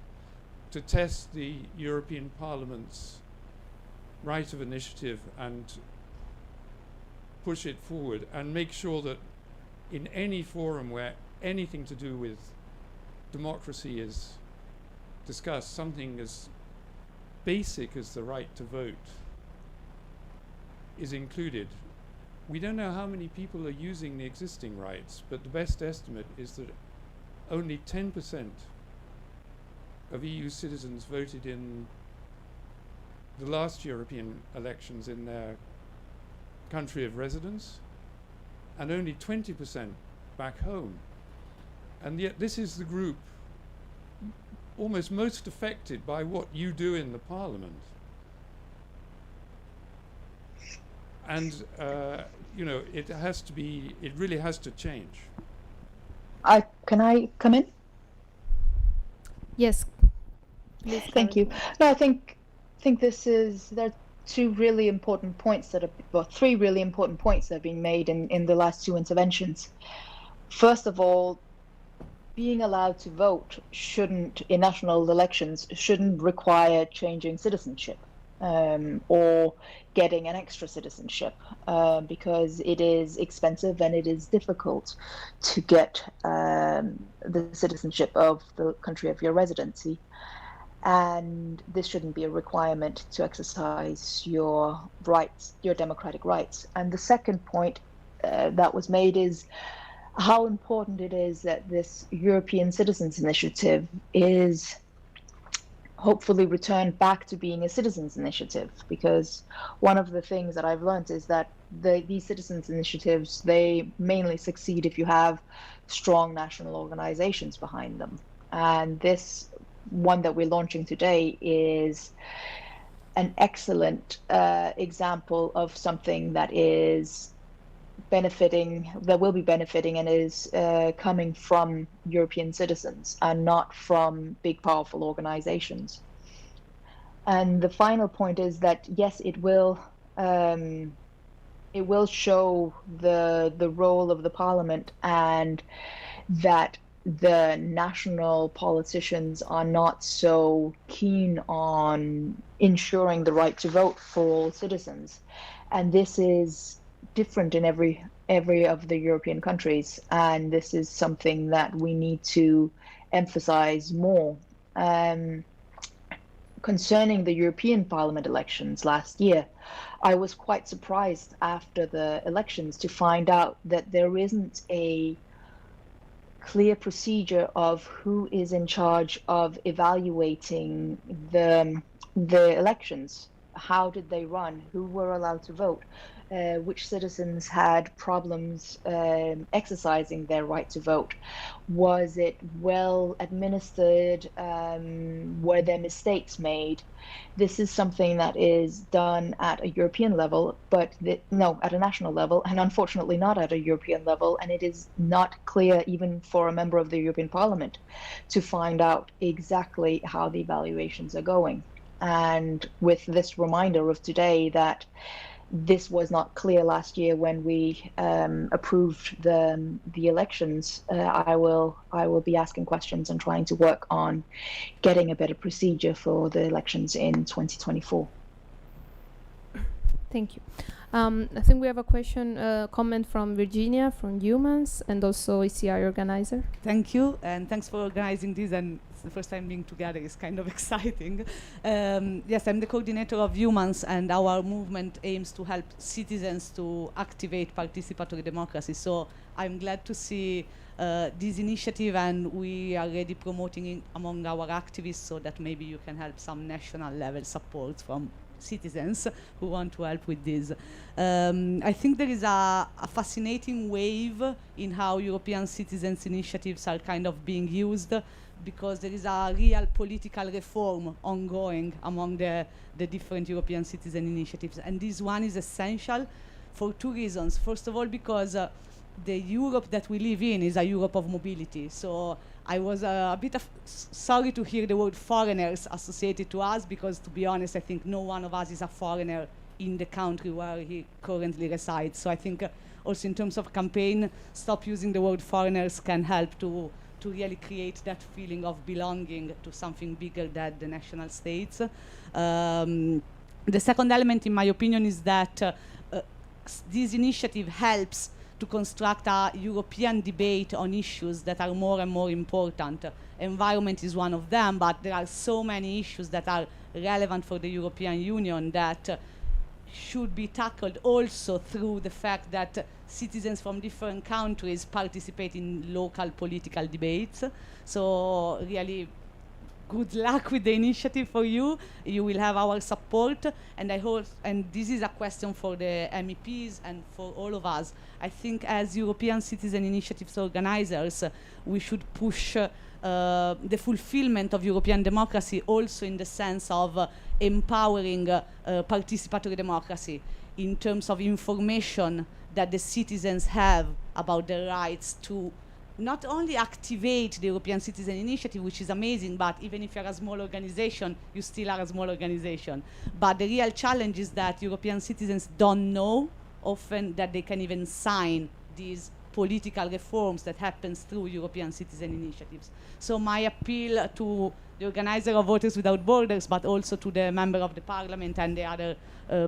to test the European Parliament's right of initiative and push it forward and make sure that in any forum where anything to do with democracy is discussed, something as basic as the right to vote is included. We don't know how many people are using the existing rights, but the best estimate is that only 10% of EU citizens voted in the last European elections in their country of residence, and only 20% back home. And yet this is the group almost most affected by what you do in the Parliament. And it has to be, it really has to change. Can I come in? Yes. Please, Thank you. No, I think there are two really important points three really important points that have been made in the last two interventions. First of all, being allowed to vote in national elections shouldn't require changing citizenship or getting an extra citizenship, because it is expensive and it is difficult to get the citizenship of the country of your residency. And this shouldn't be a requirement to exercise your rights, your democratic rights. And the second point that was made is how important it is that this European Citizens Initiative is hopefully returned back to being a citizens initiative, because one of the things that I've learned is that these citizens initiatives, they mainly succeed if you have strong national organizations behind them. And this one that we're launching today is an excellent example of something that is that will be benefiting and is coming from European citizens and not from big, powerful organizations. And the final point is that, yes, it will show the role of the Parliament, and that the national politicians are not so keen on ensuring the right to vote for all citizens. And this is different in every of the European countries, and this is something that we need to emphasize more. Concerning the European Parliament elections last year, I was quite surprised after the elections to find out that there isn't a clear procedure of who is in charge of evaluating the elections. How did they run? Who were allowed to vote? which citizens had problems exercising their right to vote. Was it well administered? Were there mistakes made? This is something that is done at a European level, but no, at a national level, and unfortunately not at a European level. And it is not clear, even for a member of the European Parliament, to find out exactly how the evaluations are going. And with this reminder of today that this was not clear last year when we approved the elections, I will be asking questions and trying to work on getting a better procedure for the elections in 2024. Thank you. I think we have a comment from Virginia from Humans and also ECI organizer. Thank you, and thanks for organizing this. And it's the first time being together. It's kind of exciting. Yes, I'm the coordinator of Humans, and our movement aims to help citizens to activate participatory democracy. So I'm glad to see this initiative, and we are already promoting it among our activists so that maybe you can help some national level support from citizens who want to help with this. I think there is a fascinating wave in how European citizens' initiatives are kind of being used, because there is a real political reform ongoing among the different European citizen initiatives. And this one is essential for two reasons. First of all, because the Europe that we live in is a Europe of mobility. So I was a bit sorry to hear the word foreigners associated to us, because to be honest, I think no one of us is a foreigner in the country where he currently resides. So I think also in terms of campaign, stop using the word foreigners can help to really create that feeling of belonging to something bigger than the national states. The second element, in my opinion, is that this initiative helps to construct a European debate on issues that are more and more important. Environment is one of them, but there are so many issues that are relevant for the European Union that should be tackled also through the fact that citizens from different countries participate in local political debates. So really, good luck with the initiative for you. You will have our support, and I hope, and this is a question for the MEPs and for all of us. I think as European citizen initiatives organizers, we should push the fulfillment of European democracy also in the sense of empowering participatory democracy in terms of information that the citizens have about their rights to not only activate the European Citizen Initiative, which is amazing, but even if you're a small organization, you still are a small organization. But the real challenge is that European citizens don't know often that they can even sign these political reforms that happens through European citizen initiatives. So my appeal to the organizer of Voters Without Borders, but also to the member of the parliament and the other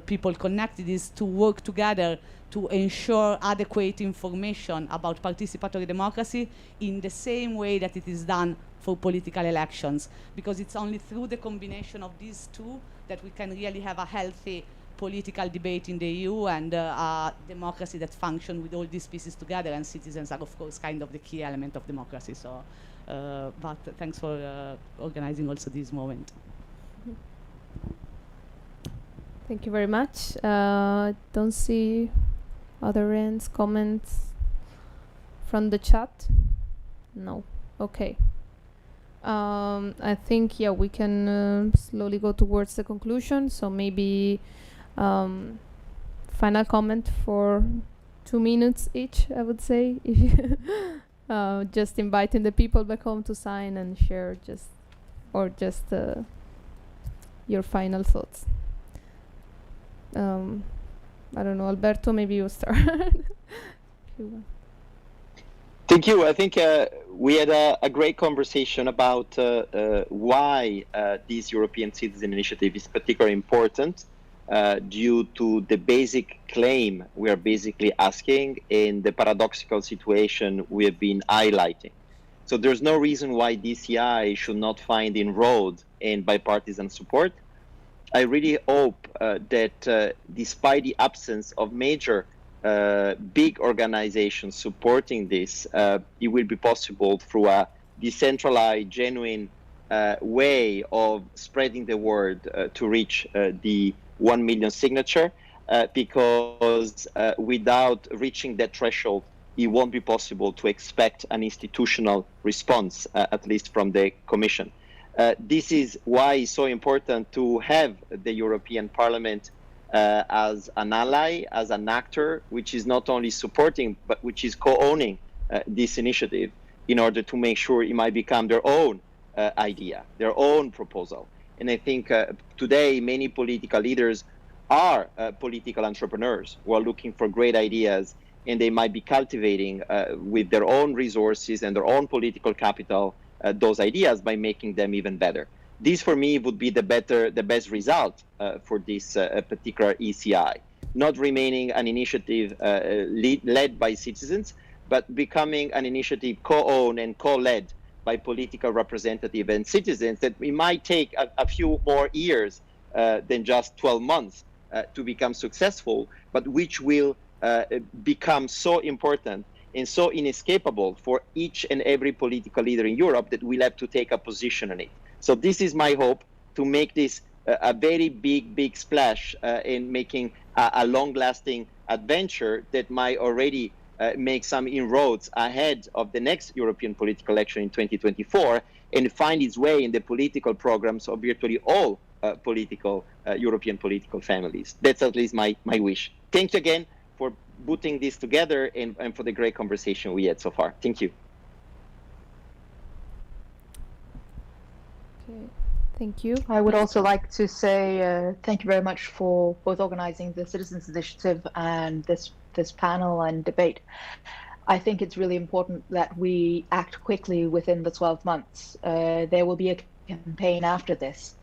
people connected, is to work together to ensure adequate information about participatory democracy in the same way that it is done for political elections. Because it's only through the combination of these two that we can really have a healthy political debate in the EU and a democracy that functions with all these pieces together, and citizens are of course kind of the key element of democracy. So, but thanks for organizing also this moment. Thank you very much. Don't see other ends, comments from the chat? No. Okay. I think, yeah, we can slowly go towards the conclusion. So maybe final comment for 2 minutes each, I would say. If you just inviting the people back home to sign and share just your final thoughts. I don't know, Alberto, maybe you start. Thank you. I think we had a great conversation about why this European Citizen Initiative is particularly important due to the basic claim we are basically asking and the paradoxical situation we have been highlighting. So there's no reason why DCI should not find inroad in bipartisan support. I really hope that despite the absence of major big organizations supporting this, it will be possible through a decentralized, genuine way of spreading the word to reach the 1 million signature. because without reaching that threshold, it won't be possible to expect an institutional response, at least from the Commission. This is why it's so important to have the European Parliament as an ally, as an actor, which is not only supporting, but which is co-owning this initiative in order to make sure it might become their own idea, their own proposal. And I think today many political leaders are political entrepreneurs who are looking for great ideas, and they might be cultivating with their own resources and their own political capital those ideas by making them even better. This, for me, would be the best result for this particular ECI, not remaining an initiative led by citizens, but becoming an initiative co-owned and co-led by political representatives and citizens, that it might take a few more years than just 12 months to become successful, but which will become so important and so inescapable for each and every political leader in Europe that we'll have to take a position on it. So this is my hope, to make this a very big splash in making a long-lasting adventure that might already make some inroads ahead of the next European political election in 2024, and find its way in the political programs of virtually all European political families. That's at least my wish. Thank you again for putting this together and for the great conversation we had so far. Thank you. Okay, thank you. I would also like to say thank you very much for both organizing the Citizens Initiative and this panel and debate. I think it's really important that we act quickly within the 12 months. There will be a campaign after this,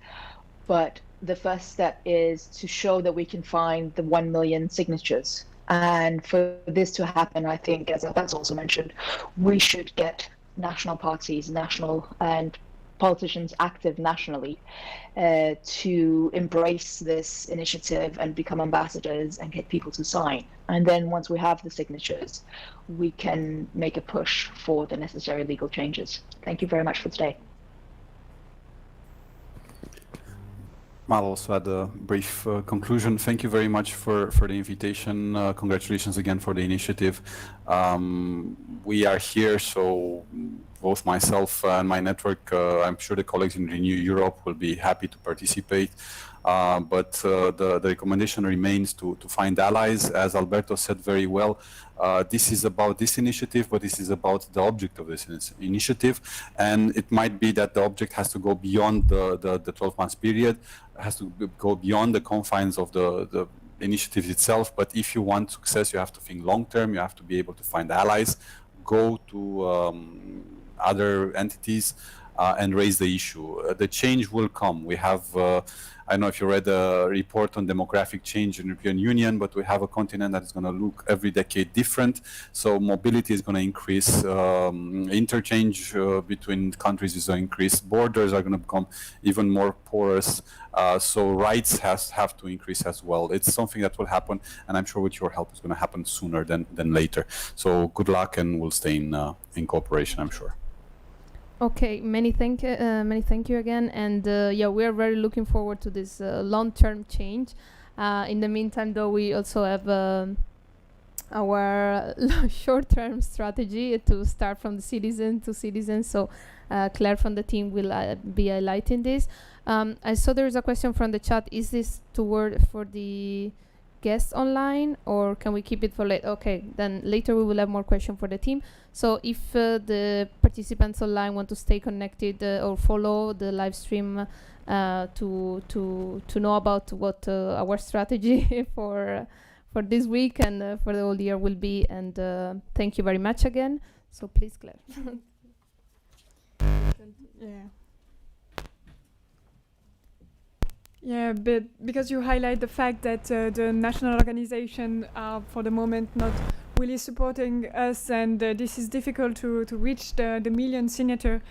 but the first step is to show that we can find the 1 million signatures. And for this to happen, I think, as that's also mentioned, we should get national parties, and politicians active nationally to embrace this initiative and become ambassadors and get people to sign. And then once we have the signatures, we can make a push for the necessary legal changes. Thank you very much for today. I'll also add a brief conclusion. Thank you very much for the invitation. Congratulations again for the initiative. We are here, so both myself and my network, I'm sure the colleagues in Renew Europe will be happy to participate. But the recommendation remains to find allies. As Alberto said very well, this is about this initiative, but this is about the object of this initiative. And it might be that the object has to go beyond the 12 months period, has to go beyond the confines of the initiative itself. But if you want success, you have to think long term, you have to be able to find allies, go to other entities and raise the issue. The change will come. We have, I don't know if you read a report on demographic change in the European Union, but we have a continent that is going to look every decade different. So mobility is going to increase, interchange between countries is going to increase, borders are going to become even more porous. So rights have to increase as well. It's something that will happen, and I'm sure with your help it's going to happen sooner than later. So good luck, and we'll stay in cooperation, I'm sure. Okay, many thank you again, and yeah, we are very looking forward to this long-term change. In the meantime, though, we also have our short-term strategy to start from the citizen to citizen. So Claire from the team will be highlighting this. I saw there is a question from the chat. Is this toward for the guests online, or can we keep it for later? Okay, then later we will have more questions for the team. So if the participants online want to stay connected or follow the live stream to know about what our strategy for this week and for the whole year will be, and thank you very much again. So please, Claire. Yeah, but because you highlight the fact that the national organization are for the moment not really supporting us, and this is difficult to reach the million signature.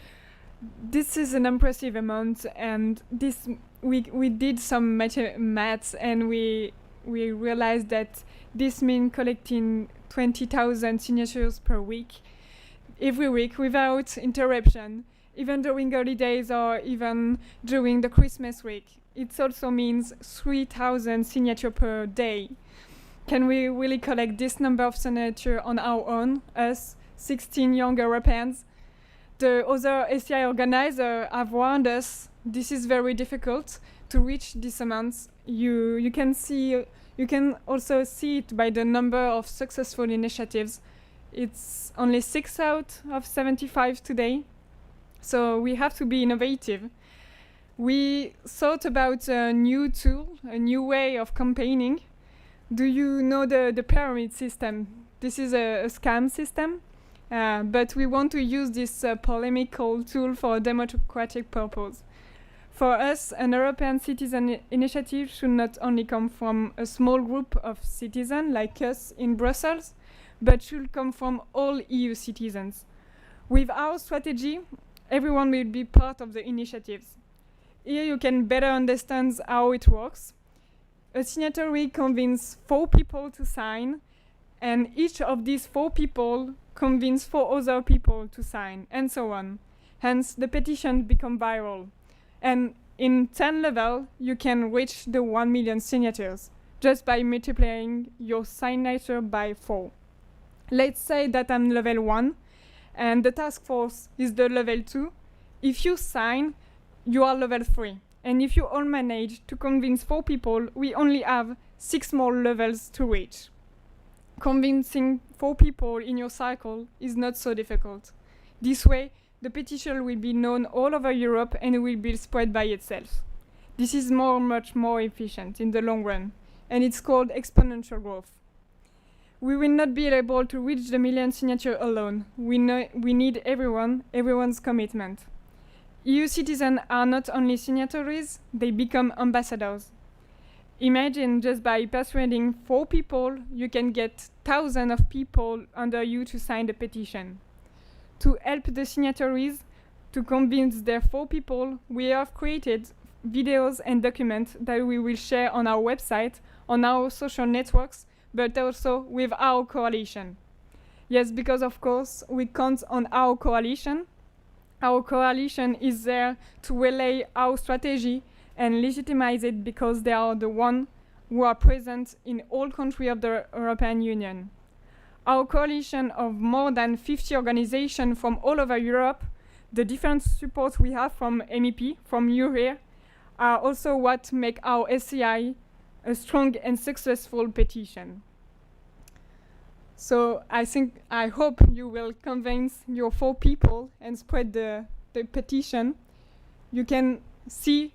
This is an impressive amount, and this we did some maths, and we realized that this means collecting 20,000 signatures per week, every week without interruption. even during holidays or even during the Christmas week. It also means 3,000 signatures per day. Can we really collect this number of signatures on our own, us, 16 young Europeans? The other ACI organizers have warned us this is very difficult to reach these amounts. You can also see it by the number of successful initiatives. It's only 6 out of 75 today. So we have to be innovative. We thought about a new tool, a new way of campaigning. Do you know the pyramid system? This is a scam system, but we want to use this polemical tool for a democratic purpose. For us, an European citizen initiative should not only come from a small group of citizens like us in Brussels, but should come from all EU citizens. With our strategy, everyone will be part of the initiatives. Here you can better understand how it works. A signatory convinces 4 people to sign, and each of these 4 people convinces 4 other people to sign, and so on. Hence, the petition becomes viral. And in 10 levels, you can reach the 1 million signatures just by multiplying your signature by 4. Let's say that I'm level 1, and the task force is the level 2. If you sign, you are level 3. And if you all manage to convince 4 people, we only have 6 more levels to reach. Convincing 4 people in your cycle is not so difficult. This way, the petition will be known all over Europe and will be spread by itself. This is much more efficient in the long run, and it's called exponential growth. We will not be able to reach the million signature alone. We need everyone's commitment. EU citizens are not only signatories, they become ambassadors. Imagine just by persuading 4 people, you can get thousands of people under you to sign the petition. To help the signatories to convince their 4 people, we have created videos and documents that we will share on our website, on our social networks, but also with our coalition. Yes, because of course we count on our coalition. Our coalition is there to relay our strategy and legitimize it because they are the ones who are present in all countries of the European Union. Our coalition of more than 50 organizations from all over Europe, the different support we have from MEP, from you here, are also what make our SCI a strong and successful petition. So I hope you will convince your 4 people and spread the petition. You can see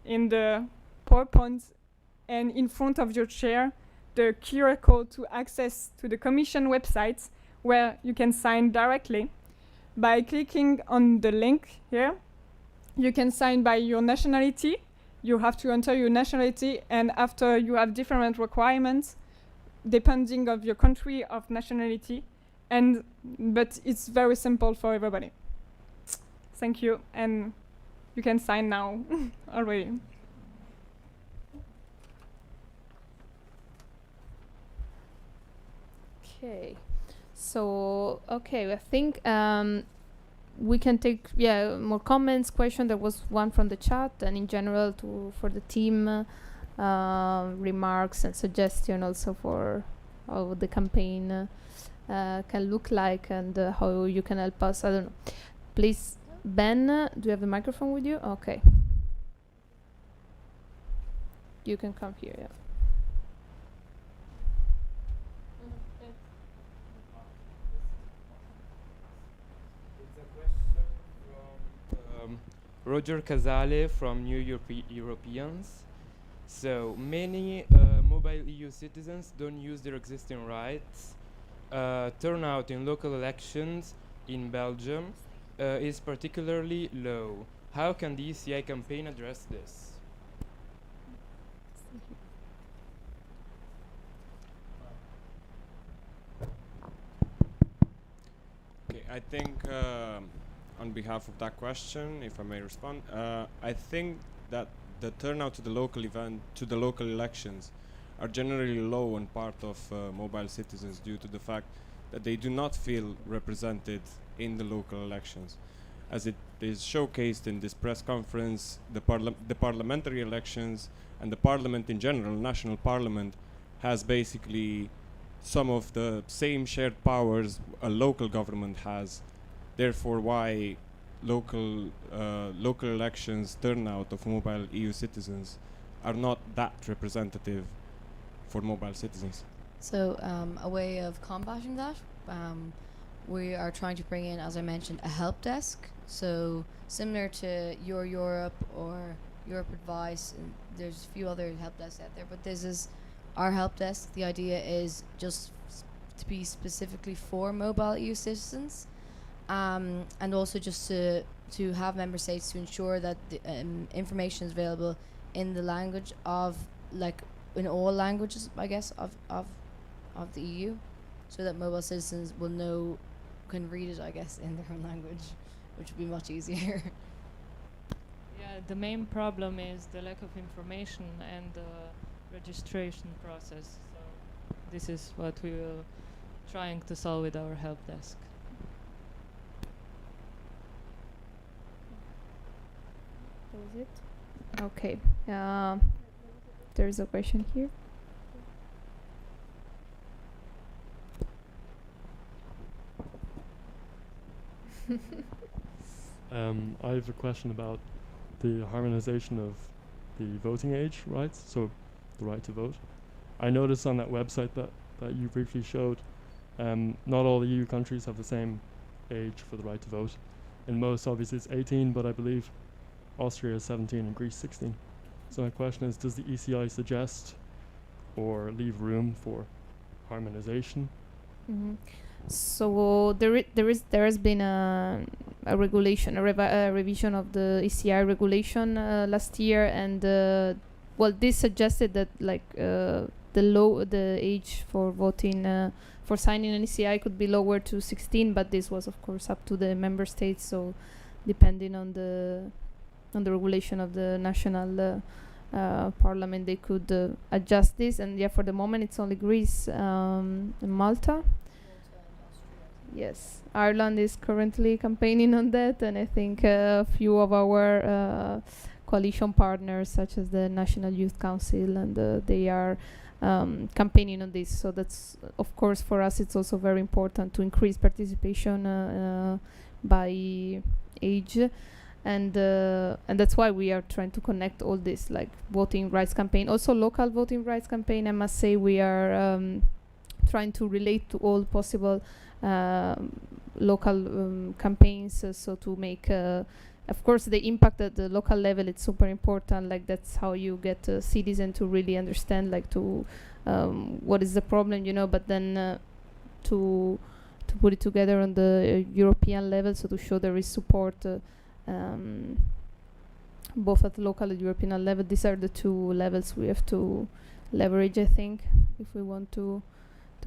in the PowerPoint and in front of your chair the QR code to access to the Commission website where you can sign directly. By clicking on the link here, you can sign by your nationality. You have to enter your nationality, and after you have different requirements depending of your country of nationality, but it's very simple for everybody. Thank you, and you can sign now already. Okay, so I think we can take more comments, questions. There was one from the chat, and in general for the team, remarks and suggestion also for how the campaign can look like and how you can help us. I don't know. Please, Ben, do you have the microphone with you? Okay. You can come here, yeah. Roger Casale from New Europeans. So many mobile EU citizens don't use their existing rights. Turnout in local elections in Belgium is particularly low. How can the ECI campaign address this? Okay, I think on behalf of that question, if I may respond, I think that the turnout to the local elections are generally low on part of mobile citizens due to the fact that they do not feel represented in the local elections, as it is showcased in this press conference, the parliamentary elections and the parliament in general, national parliament, has basically some of the same shared powers a local government has. Therefore, why local elections turnout of mobile EU citizens are not that representative for mobile citizens. So a way of combating that, we are trying to bring in, as I mentioned, a help desk. So similar to Your Europe or Europe Advice, and there's a few other help desks out there, but this is our help desk. The idea is just to be specifically for mobile EU citizens, and also just to have member states to ensure that the information is available in the language of, like, in all languages, I guess, of the EU, so that mobile citizens will know, can read it, I guess, in their own language, which would be much easier. Yeah, the main problem is the lack of information and the registration process. So this is what we will trying to solve with our help desk. That was it. Okay. There's a question here. I have a question about the harmonization of the voting age rights, so the right to vote. I noticed on that website that you briefly showed, not all EU countries have the same age for the right to vote. In most, obviously, it's 18, but I believe Austria is 17 and Greece 16. So my question is, does the ECI suggest or leave room for harmonization? Mm-hmm. So there has been a regulation, a revision of the ECI regulation last year, and this suggested that the age for voting for signing an ECI could be lowered to 16, but this was of course up to the member states. So depending on the regulation of the national parliament, they could adjust this. And yeah, for the moment it's only Greece and Malta. Yes, Ireland is currently campaigning on that, and I think a few of our coalition partners, such as the National Youth Council, and they are campaigning on this. So that's, of course, for us, it's also very important to increase participation by age, and that's why we are trying to connect all this, like voting rights campaign, also local voting rights campaign. I must say we are trying to relate to all possible local campaigns, so to make of course the impact at the local level, it's super important. Like that's how you get a citizen to really understand, like to what is the problem, but then to put it together on the European level, so to show there is support both at the local and European level. These are the two levels we have to leverage, I think, if we want to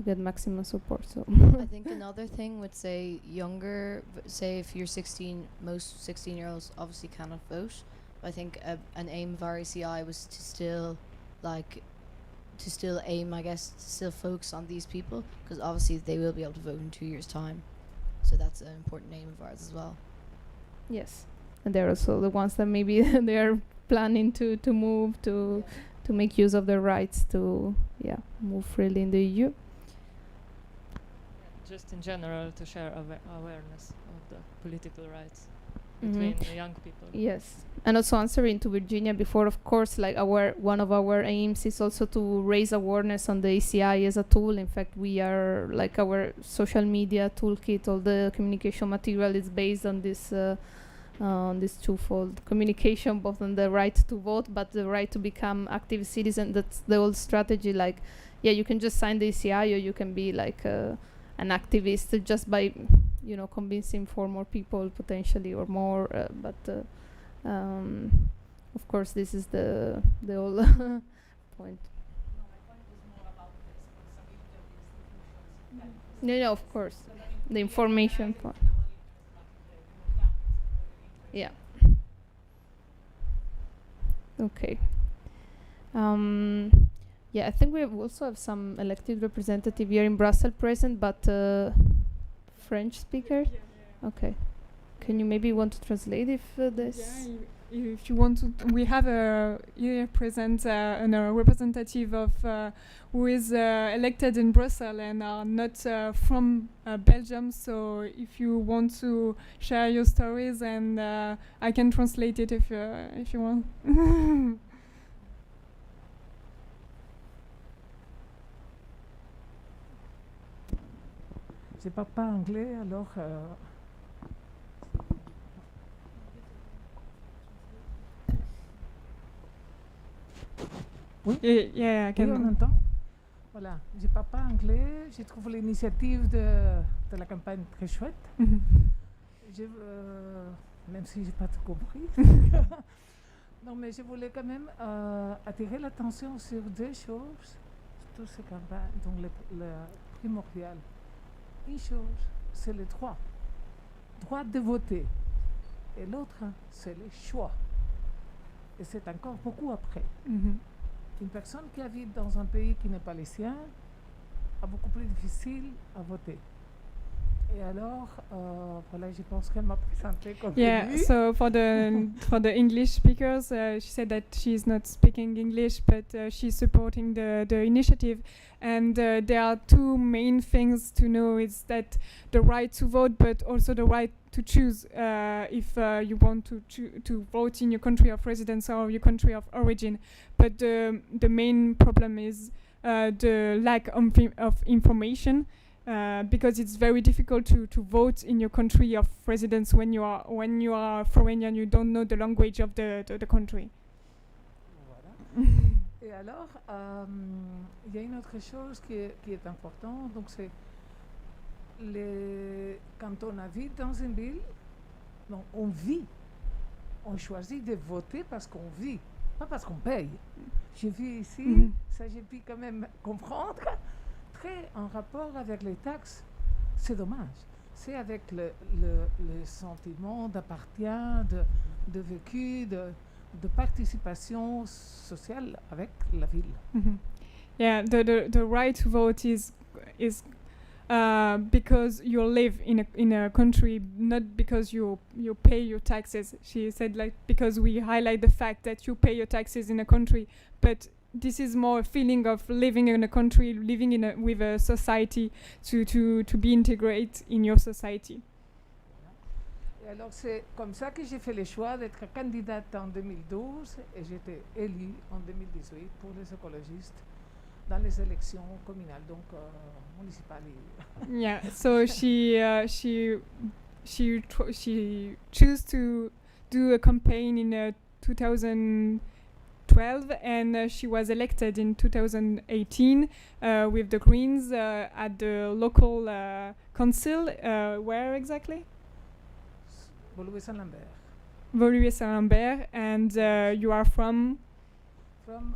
get maximum support. So I think another thing would say younger, say if you're 16, most 16-year-olds obviously cannot vote. I think an aim of our ECI was to still aim, I guess, to still focus on these people, because obviously they will be able to vote in 2 years' time. So that's an important aim of ours as well. Yes, and they're also the ones that maybe they are planning to move to make use of their rights to move freely in the EU. Just in general, to share awareness of the political rights between the young people. Yes, and also answering to Virginia before, of course, like one of our aims is also to raise awareness on the ECI as a tool. In fact, we are like our social media toolkit, all the communication material is based on this twofold communication, both on the right to vote, but the right to become active citizen. That's the old strategy. Like, you can just sign the ECI, or you can be like an activist just by convincing 4 more people potentially or more, but of course this is the whole point. No, of course, the information part. Yeah. Okay. I think we also have some elected representative here in Brussels present, but French speaker. Okay. Can you maybe want to translate if this? Yeah, if you want to, we have here present a representative of who is elected in Brussels and are not from Belgium. So if you want to share your stories, and I can translate it if you want. Je parle pas anglais, alors. Oui, yeah, I can. Oui, on entend. Voilà, je parle pas anglais. Je trouve l'initiative de la campagne très chouette. Même si j'ai pas tout compris. Non, mais je voulais quand même attirer l'attention sur deux choses. Tout ce campagne, donc le primordial. Une chose, c'est le droit de voter. Et l'autre, c'est le choix. Et c'est encore beaucoup après. Une personne qui habite dans un pays qui n'est pas le sien a beaucoup plus difficile à voter. Et alors, voilà, je pense qu'elle m'a présenté comme Yeah, so for the English speakers, she said that she's not speaking English, but she's supporting the initiative. And there are two main things to know: is that the right to vote, but also the right to choose if you want to vote in your country of residence or your country of origin. But the main problem is the lack of information. Because it's very difficult to vote in your country of residence when you are foreign and you don't know the language of the country. Voilà. Et alors, il y a une autre chose qui est importante, donc c'est quand on habite dans une ville, donc on vit, on choisit de voter parce qu'on vit, pas parce qu'on paye. Je vis ici, ça j'ai pu quand même comprendre. En rapport avec les taxes, c'est dommage. C'est avec le sentiment d'appartenance, de vécu, de participation sociale avec la ville. Yeah, the right to vote is because you live in a country, not because you pay your taxes. She said, like, because we highlight the fact that you pay your taxes in a country, but this is more a feeling of living in a country, living with a society, to be integrated in your society. Et alors c'est comme ça que j'ai fait le choix d'être candidate en 2012 et j'étais élue en 2018 pour les écologistes dans les élections communales, donc municipales. Yeah, so she chose to do a campaign in 2012, and she was elected in 2018 with the Greens at the local council. Where exactly? Mobilization. Mobilization, and you are from? From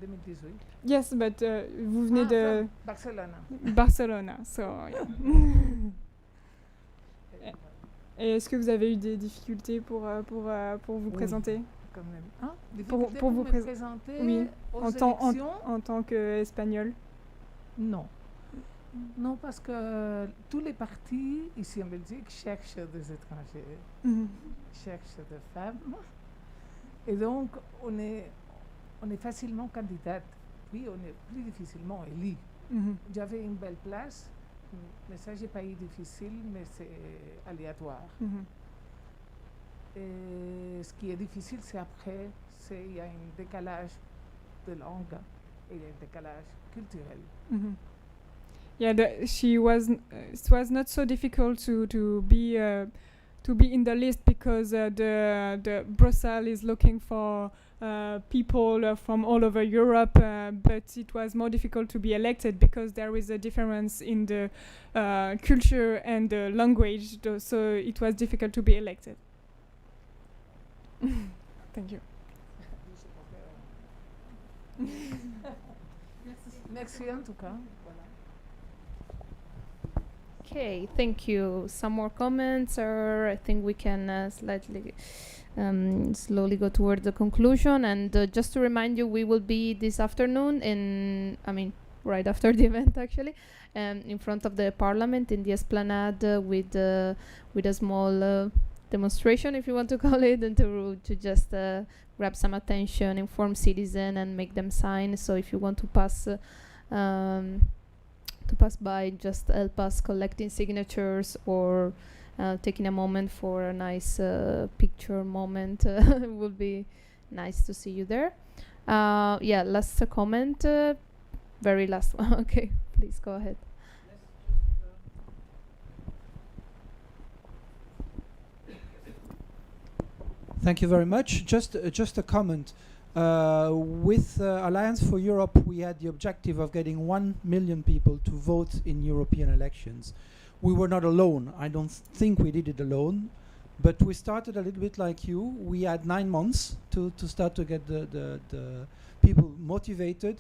2018. Yes, but vous venez de Barcelona. Barcelona, so yeah. Et est-ce que vous avez eu des difficultés pour vous présenter? Quand même. Hein? Pour vous présenter oui. aux élections en tant qu'Espagnol? Non. Non, parce que tous les partis ici en Belgique cherchent des étrangers, cherchent des femmes. Et donc, on est facilement candidate, puis on est plus difficilement élu. J'avais une belle place, mais ça, j'ai pas eu difficile, mais c'est aléatoire. Et ce qui est difficile, c'est après, il y a un décalage de langue et il y a un décalage culturel. Yeah, it was not so difficult to be in the list because the Brussels is looking for people from all over Europe, but it was more difficult to be elected because there is a difference in the culture and the language, so it was difficult to be elected. Thank you. Merci en tout cas. Okay, thank you. Some more comments, or I think we can slowly go towards the conclusion. And just to remind you, we will be this afternoon right after the event actually, in front of the parliament in the esplanade with a small demonstration, if you want to call it, and to just grab some attention, inform citizen, and make them sign. So if you want to pass by, just help us collecting signatures or taking a moment for a nice picture moment. It would be nice to see you there. Yeah, last comment, very last one. Okay, please go ahead. Thank you very much. Just a comment. With Alliance for Europe, we had the objective of getting 1 million people to vote in European elections. We were not alone. I don't think we did it alone, but we started a little bit like you. We had 9 months to start to get the people motivated.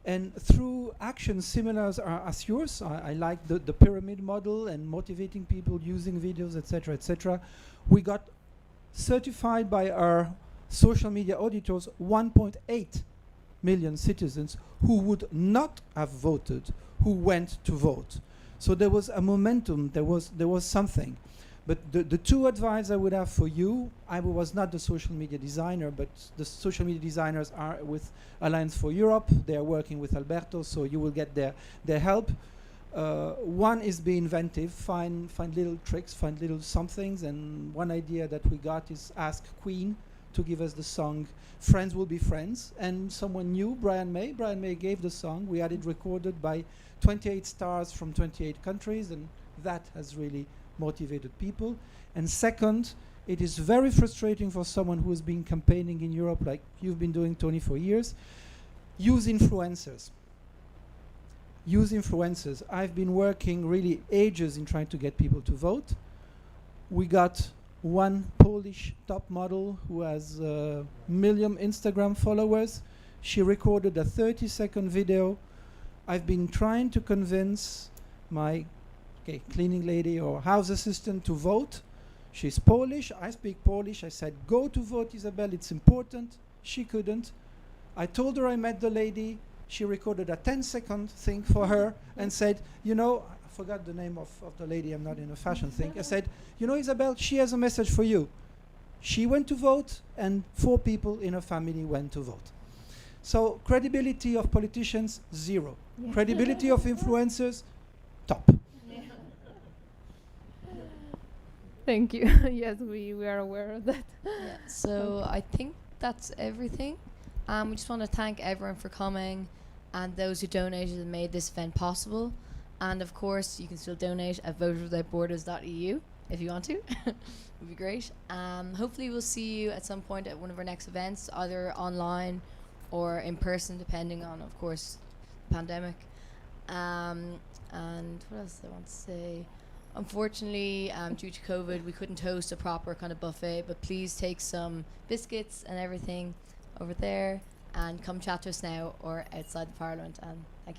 And through actions similar as yours, I like the pyramid model and motivating people using videos, etc., we got certified by our social media auditors 1.8 million citizens who would not have voted, who went to vote. So there was a momentum, there was something. But the two advice I would have for you, I was not the social media designer, but the social media designers are with Alliance for Europe. They are working with Alberto, so you will get their help. One is be inventive, find little tricks, find little somethings, and one idea that we got is ask Queen to give us the song Friends Will Be Friends, and someone new, Brian May gave the song. We had it recorded by 28 stars from 28 countries, and that has really motivated people. And second, it is very frustrating for someone who has been campaigning in Europe like you've been doing, Tony, for years. Use influencers. Use influencers. I've been working really ages in trying to get people to vote. We got one Polish top model who has a million Instagram followers. She recorded a 30-second video. I've been trying to convince my cleaning lady or house assistant to vote. She's Polish. I speak Polish. I said, go to vote, Isabel. It's important. She couldn't. I told her I met the lady. She recorded a 10-second thing for her and said, you know, I forgot the name of the lady. I'm not in a fashion thing. I said, you know, Isabel, she has a message for you. She went to vote, and 4 people in her family went to vote. So credibility of politicians, 0. Yeah. Credibility of influencers, top. Thank you. Yes, we are aware of that. Yeah, so I think that's everything. We just want to thank everyone for coming and those who donated and made this event possible. And of course, you can still donate at voterswithoutborders.eu if you want to. It would be great. Hopefully we'll see you at some point at one of our next events, either online or in person, depending on, of course, the pandemic. And what else do I want to say? Unfortunately, due to COVID, we couldn't host a proper kind of buffet, but please take some biscuits and everything over there and come chat to us now or outside the Parliament. And thank you.